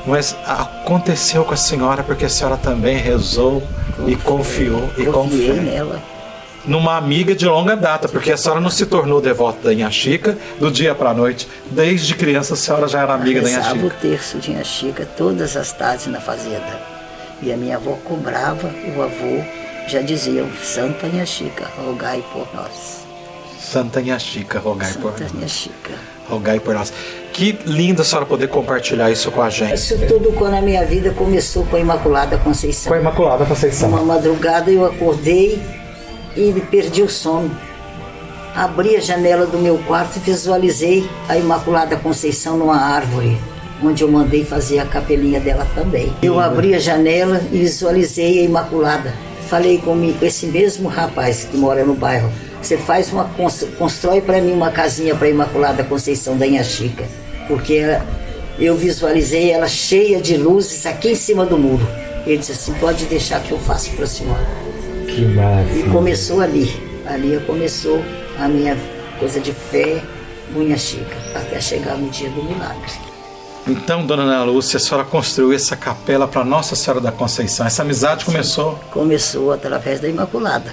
Mas aconteceu com a senhora porque a senhora também rezou e confiou e com fé nela. Numa amiga de longa data, porque a senhora não se tornou devota da Inhaxica do dia para a noite. Desde criança a senhora já era amiga da Inhaxica. Eu rezava o terço de Inhaxica todas as tardes na fazenda. E a minha avó cobrava, o avô já diziam, Santa Inhaxica, rogai por nós. Santa Inhaxica, rogai por nós. Santa Inhaxica. Rogai por nós. Que lindo a senhora poder compartilhar isso com a gente. Isso tudo quando a minha vida começou com a Imaculada Conceição. Com a Imaculada Conceição. Uma madrugada eu acordei e perdi o sono. Abri a janela do meu quarto e visualizei a Imaculada Conceição numa árvore, onde eu mandei fazer a capelinha dela também. Eu abri a janela e visualizei a Imaculada. Falei com esse mesmo rapaz que mora no bairro, você constrói para mim uma casinha para a Imaculada Conceição da Inhaxica, porque eu visualizei ela cheia de luzes aqui em cima do muro. Ele disse assim, pode deixar que eu faço para a senhora. Que maravilha. E começou ali começou a minha coisa de fé no Inhaxica, até chegar no dia do milagre. Então, dona Ana Lúcia, a senhora construiu essa capela para Nossa Senhora da Conceição. Essa amizade começou? Começou através da Imaculada.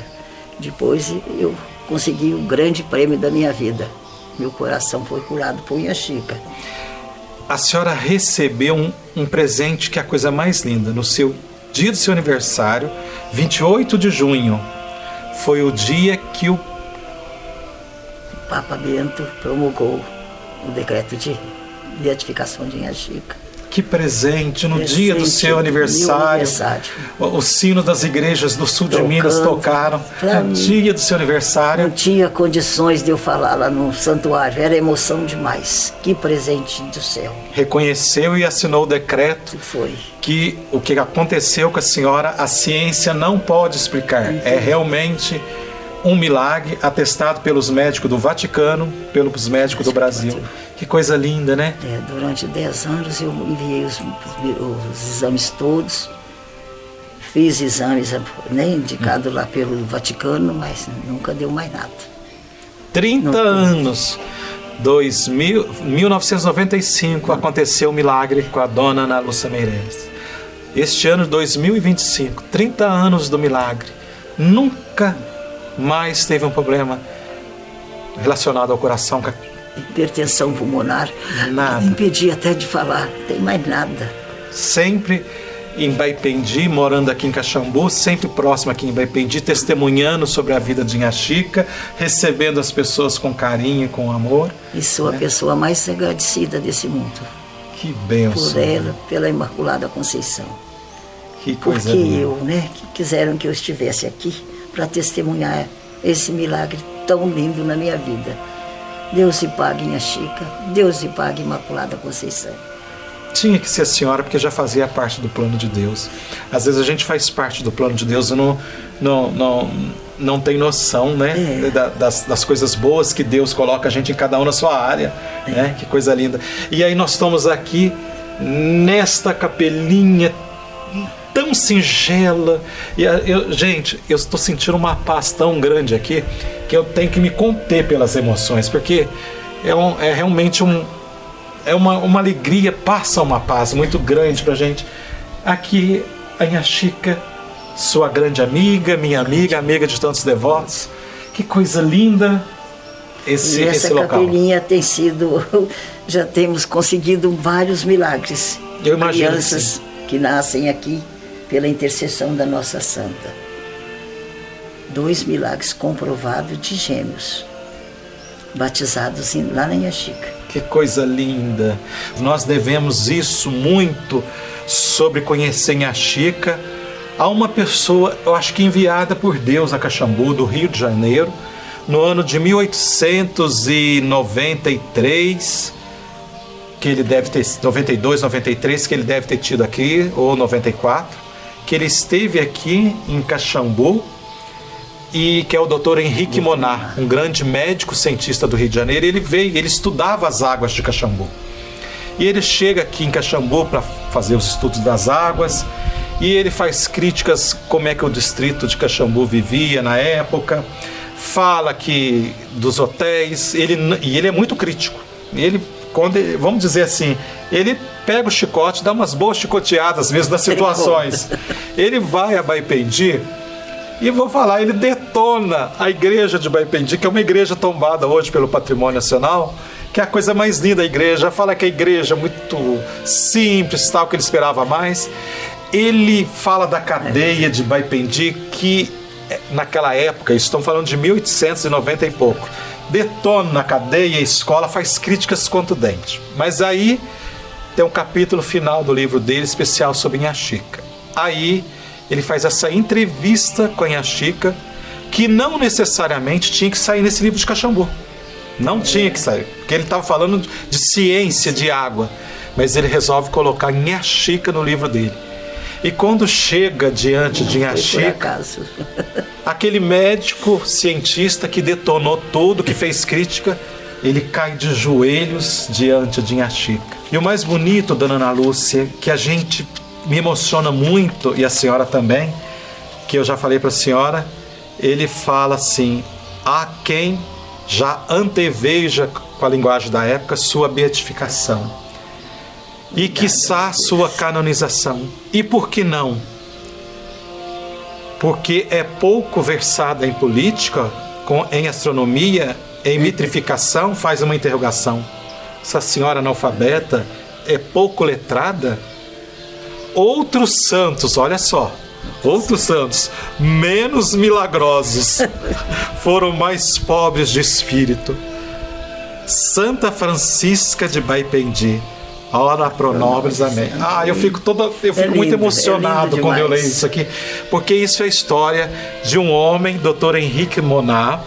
Depois eu consegui o grande prêmio da minha vida. Meu coração foi curado por Inhaxica. A senhora recebeu um presente que é a coisa mais linda. No dia do seu aniversário, 28 de junho, foi o dia que o Papa Bento promulgou o decreto de beatificação de Inhaxica. Que presente, no dia do seu aniversário. Os sinos das igrejas do sul de Minas tocaram. No dia do seu aniversário. Não tinha condições de eu falar lá no santuário, era emoção demais. Que presente do céu. Reconheceu e assinou o decreto. Foi. Que o que aconteceu com a senhora, a ciência não pode explicar. É realmente um milagre atestado pelos médicos do Vaticano, pelos médicos do Brasil. Que coisa linda, né? Durante 10 anos eu enviei os exames todos, fiz exames, né, indicados lá pelo Vaticano, mas nunca deu mais nada. 30 anos, 1995, aconteceu o milagre com a dona Ana Lúcia Meireles. Este ano, 2025, 30 anos do milagre. Nunca mais teve um problema relacionado ao coração hipertensão pulmonar. Nada. Me impedia até de falar, não tem mais nada. Sempre em Baipendi, morando aqui em Caxambu, sempre próximo aqui em Baipendi, testemunhando sobre a vida de Inha Chica, recebendo as pessoas com carinho e com amor. E sou a pessoa mais agradecida desse mundo. Que bênção. Por ela, pela Imaculada Conceição. Que coisa Porque linda. eu, que quiseram que eu estivesse aqui para testemunhar esse milagre tão lindo na minha vida. Deus lhe pague, Inha Chica. Deus lhe pague, Imaculada Conceição. Tinha que ser a senhora, porque já fazia parte do plano de Deus. Às vezes a gente faz parte do plano de Deus e não tem noção, né? Das coisas boas que Deus coloca a gente em cada um na sua área. Né? Que coisa linda. E aí nós estamos aqui nesta capelinha tão singela. E gente, eu estou sentindo uma paz tão grande aqui que eu tenho que me conter pelas emoções, porque é realmente uma alegria, passa uma paz muito grande pra gente. Aqui, a Inha Chica, sua grande amiga, minha amiga, amiga de tantos devotos. Que coisa linda esse local. Essa capelinha tem sido, já temos conseguido vários milagres. Eu imagino. Crianças que nascem aqui pela intercessão da Nossa Santa. 2 milagres comprovados de gêmeos, batizados lá na Inha Chica. Que coisa linda! Nós devemos isso muito sobre conhecer Inha Chica a uma pessoa, eu acho que enviada por Deus a Caxambu, do Rio de Janeiro, no ano de 1893, que ele deve ter, 92, 93, que ele deve ter tido aqui, ou 94, que ele esteve aqui em Caxambu, e que é o Dr. Henrique Monar, um grande médico cientista do Rio de Janeiro. Ele veio, ele estudava as águas de Caxambu. E ele chega aqui em Caxambu para fazer os estudos das águas, e ele faz críticas como é que o distrito de Caxambu vivia na época, fala que dos hotéis, e ele é muito crítico. Vamos dizer assim, ele pega o chicote, dá umas boas chicoteadas mesmo nas situações. Ele vai a Baipendi, e vou falar, ele detona a igreja de Baipendi, que é uma igreja tombada hoje pelo Patrimônio Nacional, que é a coisa mais linda da igreja. Fala que a igreja é muito simples, tal, que ele esperava mais. Ele fala da cadeia de Baipendi, que naquela época, estão falando de 1890 e pouco, detona a cadeia, a escola, faz críticas contundentes. Mas aí tem um capítulo final do livro dele especial sobre Inha Chica. Aí ele faz essa entrevista com a Inha Chica, que não necessariamente tinha que sair nesse livro de Caxambu. Não tinha que sair, porque ele estava falando de ciência, de água. Mas ele resolve colocar Inha Chica no livro dele. E quando chega diante de Inha Chica, aquele médico cientista que detonou tudo, que fez crítica, ele cai de joelhos diante de Inha Chica. E o mais bonito, dona Ana Lúcia, que a gente me emociona muito, e a senhora também, que eu já falei para a senhora, ele fala assim: há quem já anteveja, com a linguagem da época, sua beatificação e quiçá sua canonização. E por que não? Porque é pouco versada em política, em astronomia, em mitrificação, faz uma interrogação. Essa senhora analfabeta é pouco letrada? Outros santos, olha só, outros santos menos milagrosos foram mais pobres de espírito. Santa Francisca de Baipendi, ora pro nobres, amém. Eu fico muito emocionado quando eu leio isso aqui, porque isso é a história de um homem, Dr. Henrique Monar,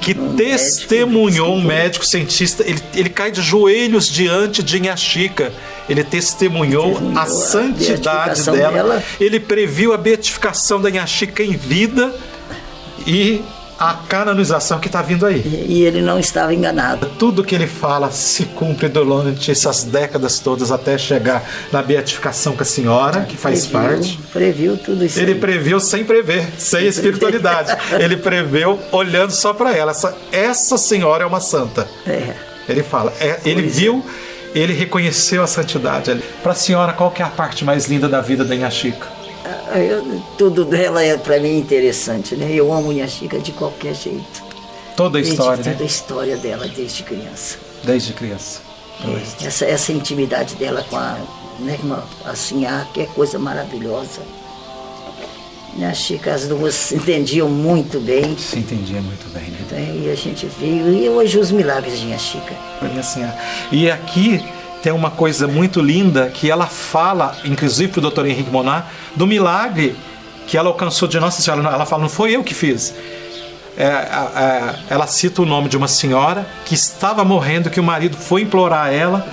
que testemunhou, um médico cientista. Ele cai de joelhos diante de Inha Chica. Ele testemunhou a santidade dela. Ele previu a beatificação da Inha Chica em vida e a canonização que está vindo aí. E ele não estava enganado. Tudo que ele fala se cumpre durante essas décadas todas, até chegar na beatificação com a senhora, que faz parte. Previu tudo isso. Ele aí. previu sem prever, sem espiritualidade. Ele preveu olhando só para ela. Essa senhora é uma santa. Ele fala, ele viu, ele reconheceu a santidade ali. Para a senhora, qual que é a parte mais linda da vida da Inha Chica? Tudo dela é para mim interessante, né? Eu amo Inha Chica de qualquer jeito. Toda a história, Toda a história dela desde criança. Desde criança. Essa intimidade dela com a irmã, assim, que é coisa maravilhosa. Minha Chica, as duas se entendiam muito bem. Se entendia muito bem, né? Então, e a gente veio, e hoje os milagres de minha Chica. E aqui tem uma coisa muito linda que ela fala, inclusive para o Dr. Henrique Monar, do milagre que ela alcançou de Nossa Senhora. Ela fala, não foi eu que fiz. Ela cita o nome de uma senhora que estava morrendo, que o marido foi implorar a ela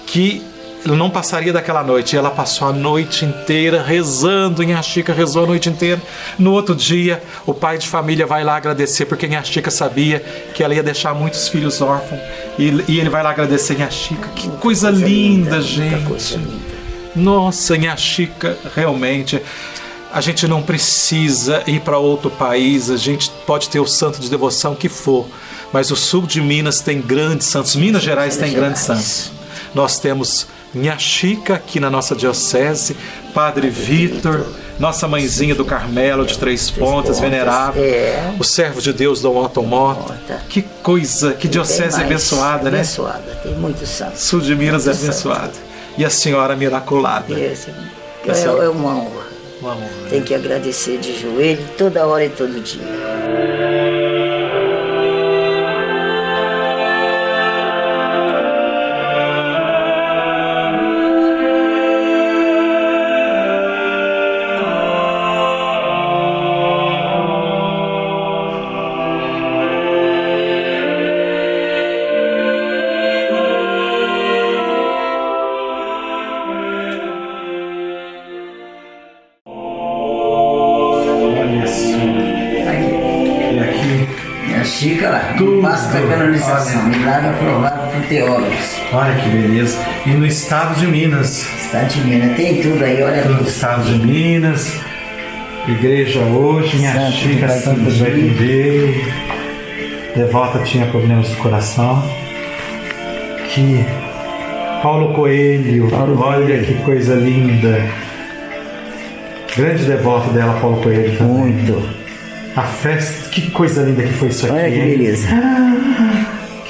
que não passaria daquela noite. E ela passou a noite inteira rezando. Nha Chica rezou a noite inteira. No outro dia, o pai de família vai lá agradecer, porque Nha Chica sabia que ela ia deixar muitos filhos órfãos. E ele vai lá agradecer Nha Chica. Que coisa linda, gente. Coisa linda. Nossa, Nha Chica, realmente... A gente não precisa ir para outro país, a gente pode ter o santo de devoção que for, mas o sul de Minas tem grandes santos, Minas Gerais tem grandes santos. Nós temos Nha Chica aqui na nossa diocese, Padre Vitor, nossa mãezinha do Carmelo de Três Pontas, venerável, o servo de Deus Dom Otto Mota. Que coisa, que diocese abençoada, né? Abençoada, tem muitos santos. Sul de Minas é abençoado. E a Senhora Miraculada. É uma honra. Tem que agradecer de joelho toda hora e todo dia. Chica lá, passa da canonização, milagre aprovado por teólogos. Olha que beleza. E no estado de Minas. Estado de Minas, tem tudo aí, olha. No estado de Minas, igreja hoje, Nha Chica, Santa Joaquim, devota, tinha problemas do coração. Que Paulo Coelho, olha que coisa linda. Grande devoto dela, Paulo Coelho também. Muito. A festa, que coisa linda que foi isso aqui. Olha que beleza.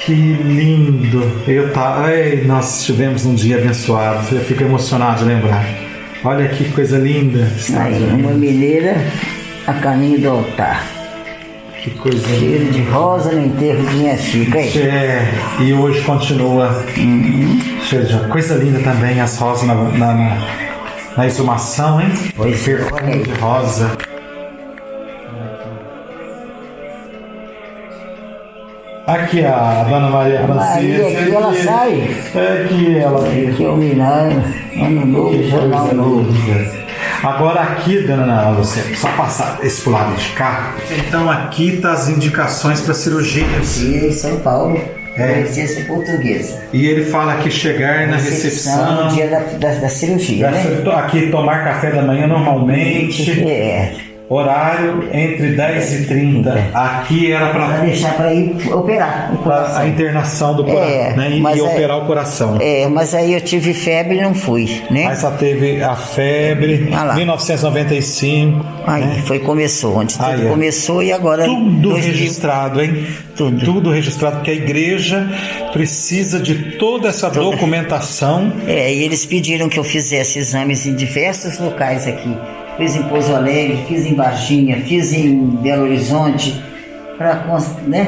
Que lindo. Nós tivemos um dia abençoado. Eu fico emocionado de lembrar. Olha que coisa linda. Aí, uma mineira a caminho do altar. Que coisa cheiro de rosa no enterro de Nha Chica. E hoje continua. Cheiro de coisa linda também, as rosas na exumação, hein? Perfume de rosa. Aqui a Dona Maria Francisca. Aqui ela sai. Aqui ela. Aqui é o milagre. Ano novo, jornal novo. Agora aqui, Dona Lúcia, só passar esse pro lado de cá. Então aqui tá as indicações para cirurgias. Em São Paulo. Licença portuguesa. E ele aqui que chegar na recepção. No dia da cirurgia, né? Aqui tomar café da manhã normalmente. Horário entre 10 e 30. Aqui era para deixar para ir operar o coração. A internação do coração, né? E operar o coração. Mas aí eu tive febre e não fui, né? Mas só teve a febre, 1995. Aí né? Começou, onde tudo começou e agora... Tudo registrado, hein? Tudo registrado, porque a igreja precisa de toda essa documentação. E eles pediram que eu fizesse exames em diversos locais aqui. Fiz em Pouso Alegre, fiz em Varginha, fiz em Belo Horizonte, para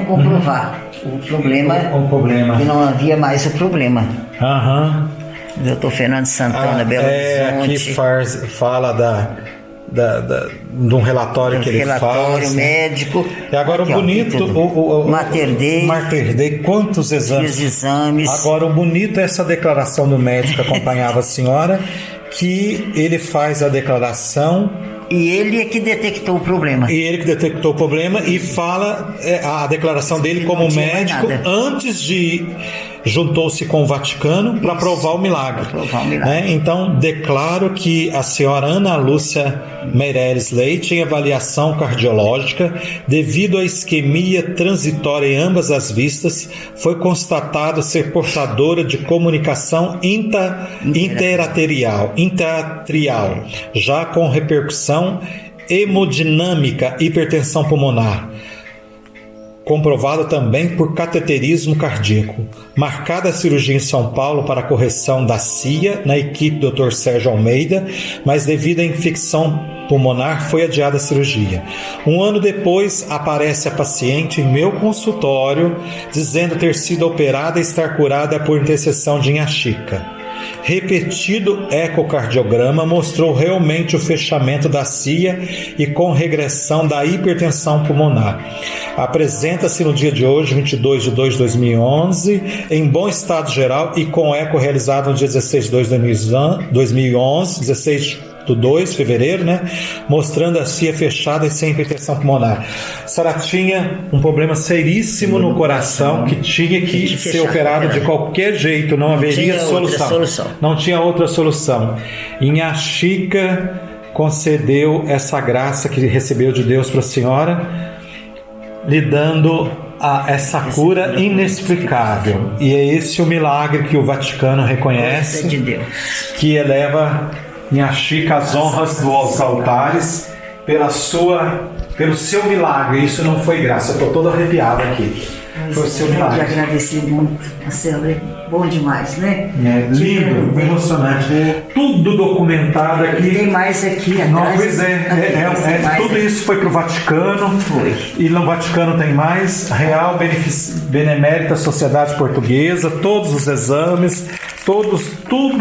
comprovar o problema, que não havia mais o problema. Doutor Fernando Santana, Belo Horizonte. Aqui fala de um relatório que ele faz. Relatório médico. E agora aqui, o bonito, o Mater Dei, quantos exames? Fiz exames. Agora o bonito é essa declaração do médico que acompanhava a senhora, que ele faz a declaração. E ele é que detectou o problema. E fala a declaração dele como médico antes de juntou-se com o Vaticano para provar o milagre. Né? Então, declaro que a senhora Ana Lúcia Meireles Leite, em avaliação cardiológica, devido à isquemia transitória em ambas as vistas, foi constatado ser portadora de comunicação interatrial, já com repercussão hemodinâmica, hipertensão pulmonar. comprovado também por cateterismo cardíaco. Marcada a cirurgia em São Paulo para a correção da CIA, na equipe do Dr. Sérgio Almeida, mas devido à infecção pulmonar foi adiada a cirurgia. Um ano depois, aparece a paciente em meu consultório, dizendo ter sido operada e estar curada por intercessão de Inhaxica. Repetido ecocardiograma mostrou realmente o fechamento da CIA e com regressão da hipertensão pulmonar. Apresenta-se no dia de hoje, 22 de 2 de 2011, em bom estado geral e com eco realizado no dia 16 de 2 de 2011, 16 do 2 de fevereiro, né? Mostrando a CIA fechada e sem hipertensão pulmonar. A senhora tinha um problema seríssimo no coração que tinha que ser operado de qualquer jeito, não haveria solução. Não tinha outra solução. Inhaxica concedeu essa graça que recebeu de Deus para a senhora, lhe dando essa cura inexplicável. E é esse o milagre que o Vaticano reconhece, de Deus, que eleva Inhaxica às honras dos altares pelo seu milagre. Isso não foi graça, eu estou todo arrepiado aqui. Foi o seu milagre. Eu agradecer muito, Marcelo, é bom demais, né? É lindo, emocionante. Tudo documentado aqui. Tem mais aqui atrás. Não, pois tudo isso foi para o Vaticano. Foi. E no Vaticano tem mais. Real Benemérita Sociedade Portuguesa, todos os exames, tudo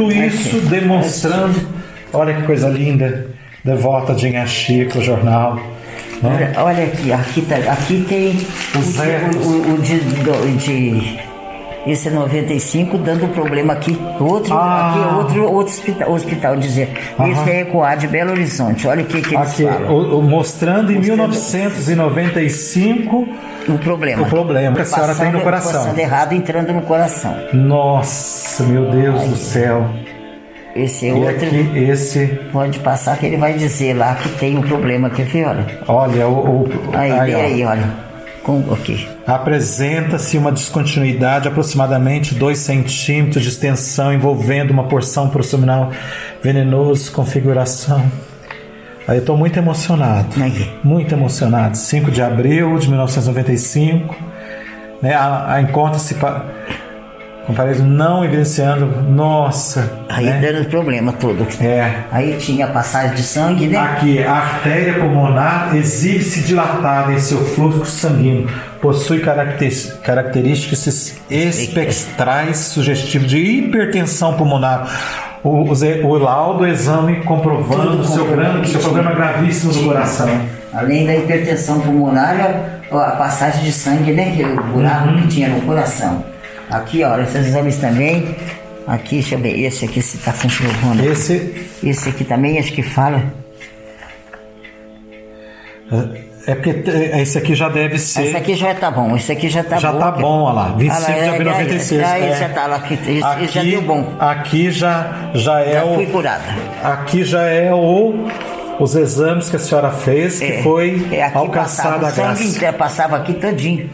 isso demonstrando. Olha que coisa linda. Devota de Inhaxica, o jornal. Né? Olha aqui, aqui tem esse é 95 dando problema aqui. Aqui é outro hospital dizer. Esse é ECOA de Belo Horizonte. Olha o que eles falam. Mostrando em 1995 o problema que a senhora tem no coração. Passando errado, entrando no coração. Nossa, meu Deus do céu. Esse é e outro. Aqui, esse... Pode passar que ele vai dizer lá que tem um problema aqui, olha. Olha, aí, olha. Okay. Apresenta-se uma descontinuidade, aproximadamente 2 centímetros de extensão, envolvendo uma porção proximal venenoso, configuração. Aí eu estou muito emocionado. Muito emocionado. 5 de abril de 1995. Né, encontra-se... Comparado não evidenciando, nossa. Aí dando problema todo. Aí tinha a passagem de sangue, né? Aqui, a artéria pulmonar exibe-se dilatada em seu fluxo sanguíneo. Possui características espectrais sugestivas de hipertensão pulmonar. O laudo, o exame comprovando o seu problema gravíssimo do coração. Além da hipertensão pulmonar, a passagem de sangue, né? Que o buraco que tinha no coração. Aqui, olha, esses exames também. Aqui, deixa eu ver, esse aqui se está comprovando. Esse aqui também, acho que fala. É porque esse aqui já deve ser. Esse aqui já tá bom, esse aqui já tá bom. Já tá bom, olha lá, 25 de abril de 96. Esse já tá lá, esse já deu bom. Aqui já é fui curada. Aqui já é os exames que a senhora fez, que foi alcançada a graça. Passava aqui todinho.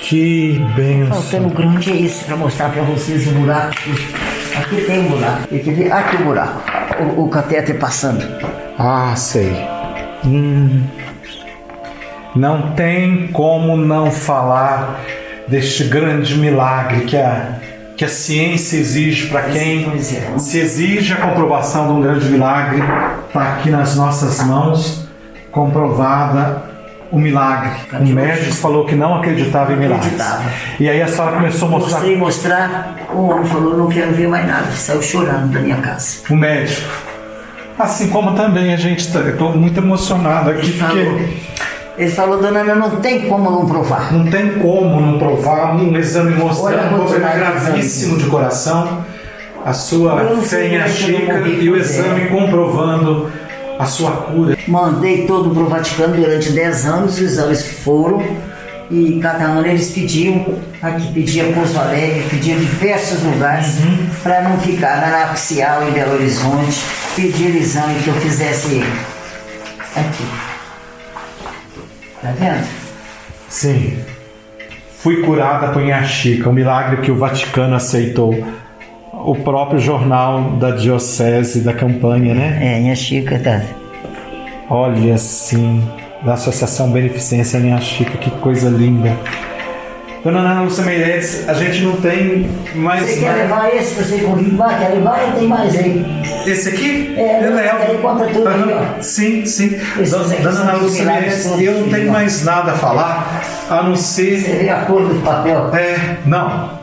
Que benção. Faltando grande é isso, para mostrar para vocês o buraco. Aqui tem um buraco. Aqui o buraco. O catéter passando. Sei. Não tem como não falar deste grande milagre que a ciência exige para quem se exige a comprovação de um grande milagre. Está aqui nas nossas mãos, comprovada o milagre. O médico falou que não acreditava em milagres. E aí a senhora começou a mostrar. O homem falou: não quero ver mais nada. Saiu chorando da minha casa. O médico. Assim como também a gente estou muito emocionado aqui. Ele falou: dona Ana, não tem como não provar. Não tem como não provar. Um exame mostrando um problema gravíssimo de coração, a sua fé em Inhaxica e o exame comprovando a sua cura. Mandei todo pro Vaticano durante 10 anos, os exames foram e cada ano eles pediam, aqui pedia Pouso Alegre, pedia diversos lugares para não ficar na Axial em Belo Horizonte, pediram exame que eu fizesse aqui. Tá vendo? Sim. Fui curada por Inhaxica, um milagre que o Vaticano aceitou. O próprio jornal da diocese da campanha, né? Inhaxica, tá. Olha, sim, da Associação Beneficência Inhaxica, que coisa linda. Dona Ana Lúcia Meireles, a gente não tem mais... Você quer levar esse para você confirmar? Quer levar? Eu tenho mais aí. Esse aqui? É, eu levo. aí conta tudo aí, ó. Sim. Dona Ana Lúcia Meireles, eu não tenho mais nada a falar, a não ser... Você vê a cor do papel? Não.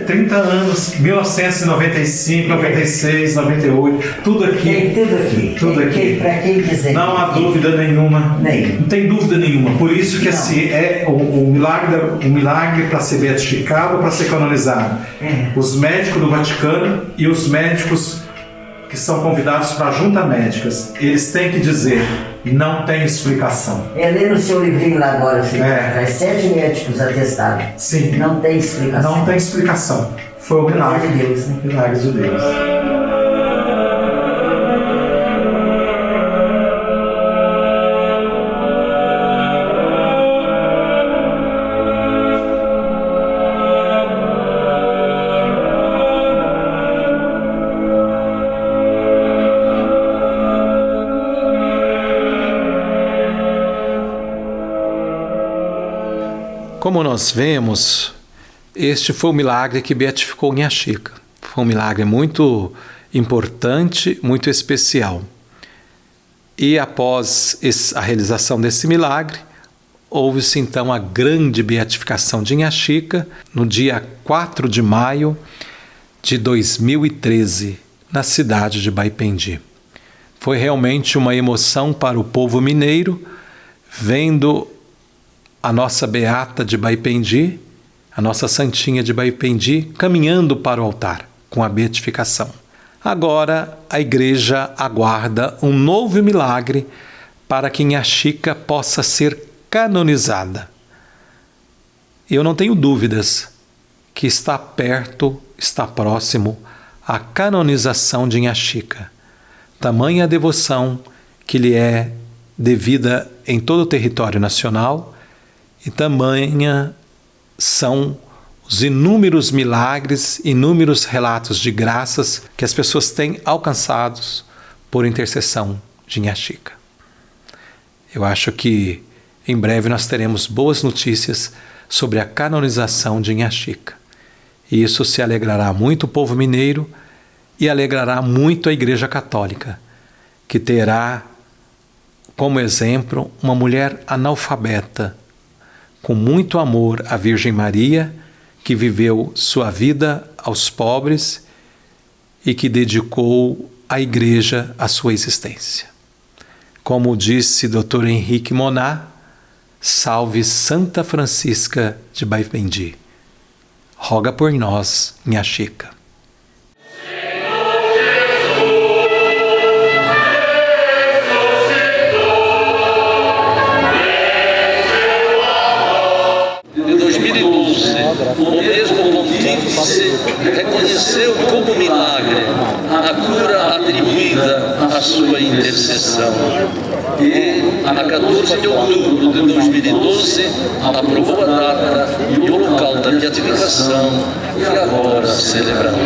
30 anos, 1995, 96, 98, tudo aqui. Tem tudo aqui. Tudo aqui. Para quem quiser. Não há dúvida nenhuma. Nem. Não tem dúvida nenhuma. Por isso que assim, é o milagre para ser beatificado, para ser canonizado. Os médicos do Vaticano e os médicos que são convidados para a junta médicas, eles têm que dizer, não tem explicação. Lê no seu livrinho lá agora, filho. Faz 7 médicos atestados. Sim. Não tem explicação. Não tem explicação. Foi o milagre de Deus, né? Milagre de Deus. Como nós vemos, este foi o milagre que beatificou Nhã Chica. Foi um milagre muito importante, muito especial. E após a realização desse milagre, houve-se então a grande beatificação de Nhã Chica no dia 4 de maio de 2013, na cidade de Baipendi. Foi realmente uma emoção para o povo mineiro, vendo a nossa beata de Baipendi, a nossa santinha de Baipendi, caminhando para o altar com a beatificação. Agora a igreja aguarda um novo milagre para que Nhã Chica possa ser canonizada. Eu não tenho dúvidas que está perto, está próximo a canonização de Nhã Chica. Tamanha a devoção que lhe é devida em todo o território nacional, e tamanha são os inúmeros milagres, inúmeros relatos de graças que as pessoas têm alcançados por intercessão de Nhã Chica. Eu acho que em breve nós teremos boas notícias sobre a canonização de Nhã Chica. E isso se alegrará muito o povo mineiro e alegrará muito a Igreja Católica, que terá como exemplo uma mulher analfabeta, com muito amor à Virgem Maria, que viveu sua vida aos pobres e que dedicou à Igreja a sua existência. Como disse Dr. Henrique Moná, salve Santa Francisca de Baipendi. Roga por nós, Nhã Chica. O mesmo pontífice reconheceu como milagre a cura atribuída à sua intercessão. E, a 14 de outubro de 2012, aprovou a data e o local da beatificação que agora celebramos.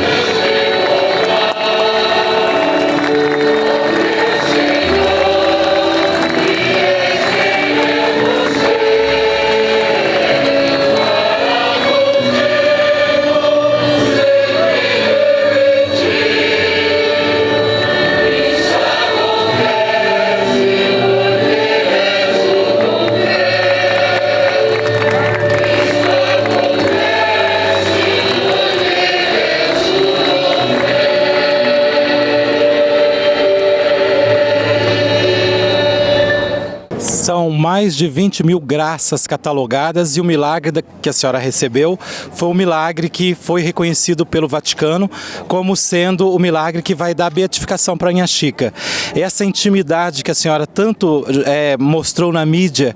São mais de 20 mil graças catalogadas e o milagre que a senhora recebeu foi um milagre que foi reconhecido pelo Vaticano como sendo o milagre que vai dar beatificação para Nhã Chica. Essa intimidade que a senhora tanto mostrou na mídia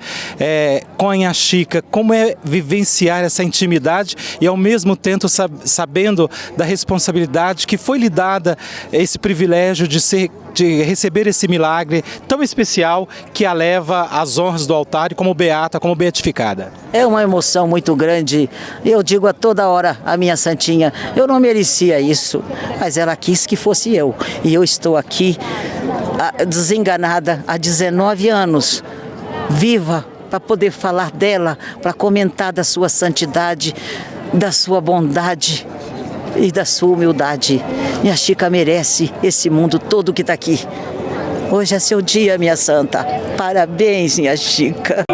com a Nhã Chica, como é vivenciar essa intimidade e ao mesmo tempo sabendo da responsabilidade que foi lhe dada esse privilégio de receber esse milagre tão especial que a leva às honras do altar e como beata, como beatificada. É uma emoção muito grande. Eu digo a toda hora a minha santinha, eu não merecia isso, mas ela quis que fosse eu. E eu estou aqui desenganada há 19 anos, viva para poder falar dela, para comentar da sua santidade, da sua bondade e da sua humildade. Minha Chica merece esse mundo todo que está aqui. Hoje é seu dia, minha santa. Parabéns, minha Chica.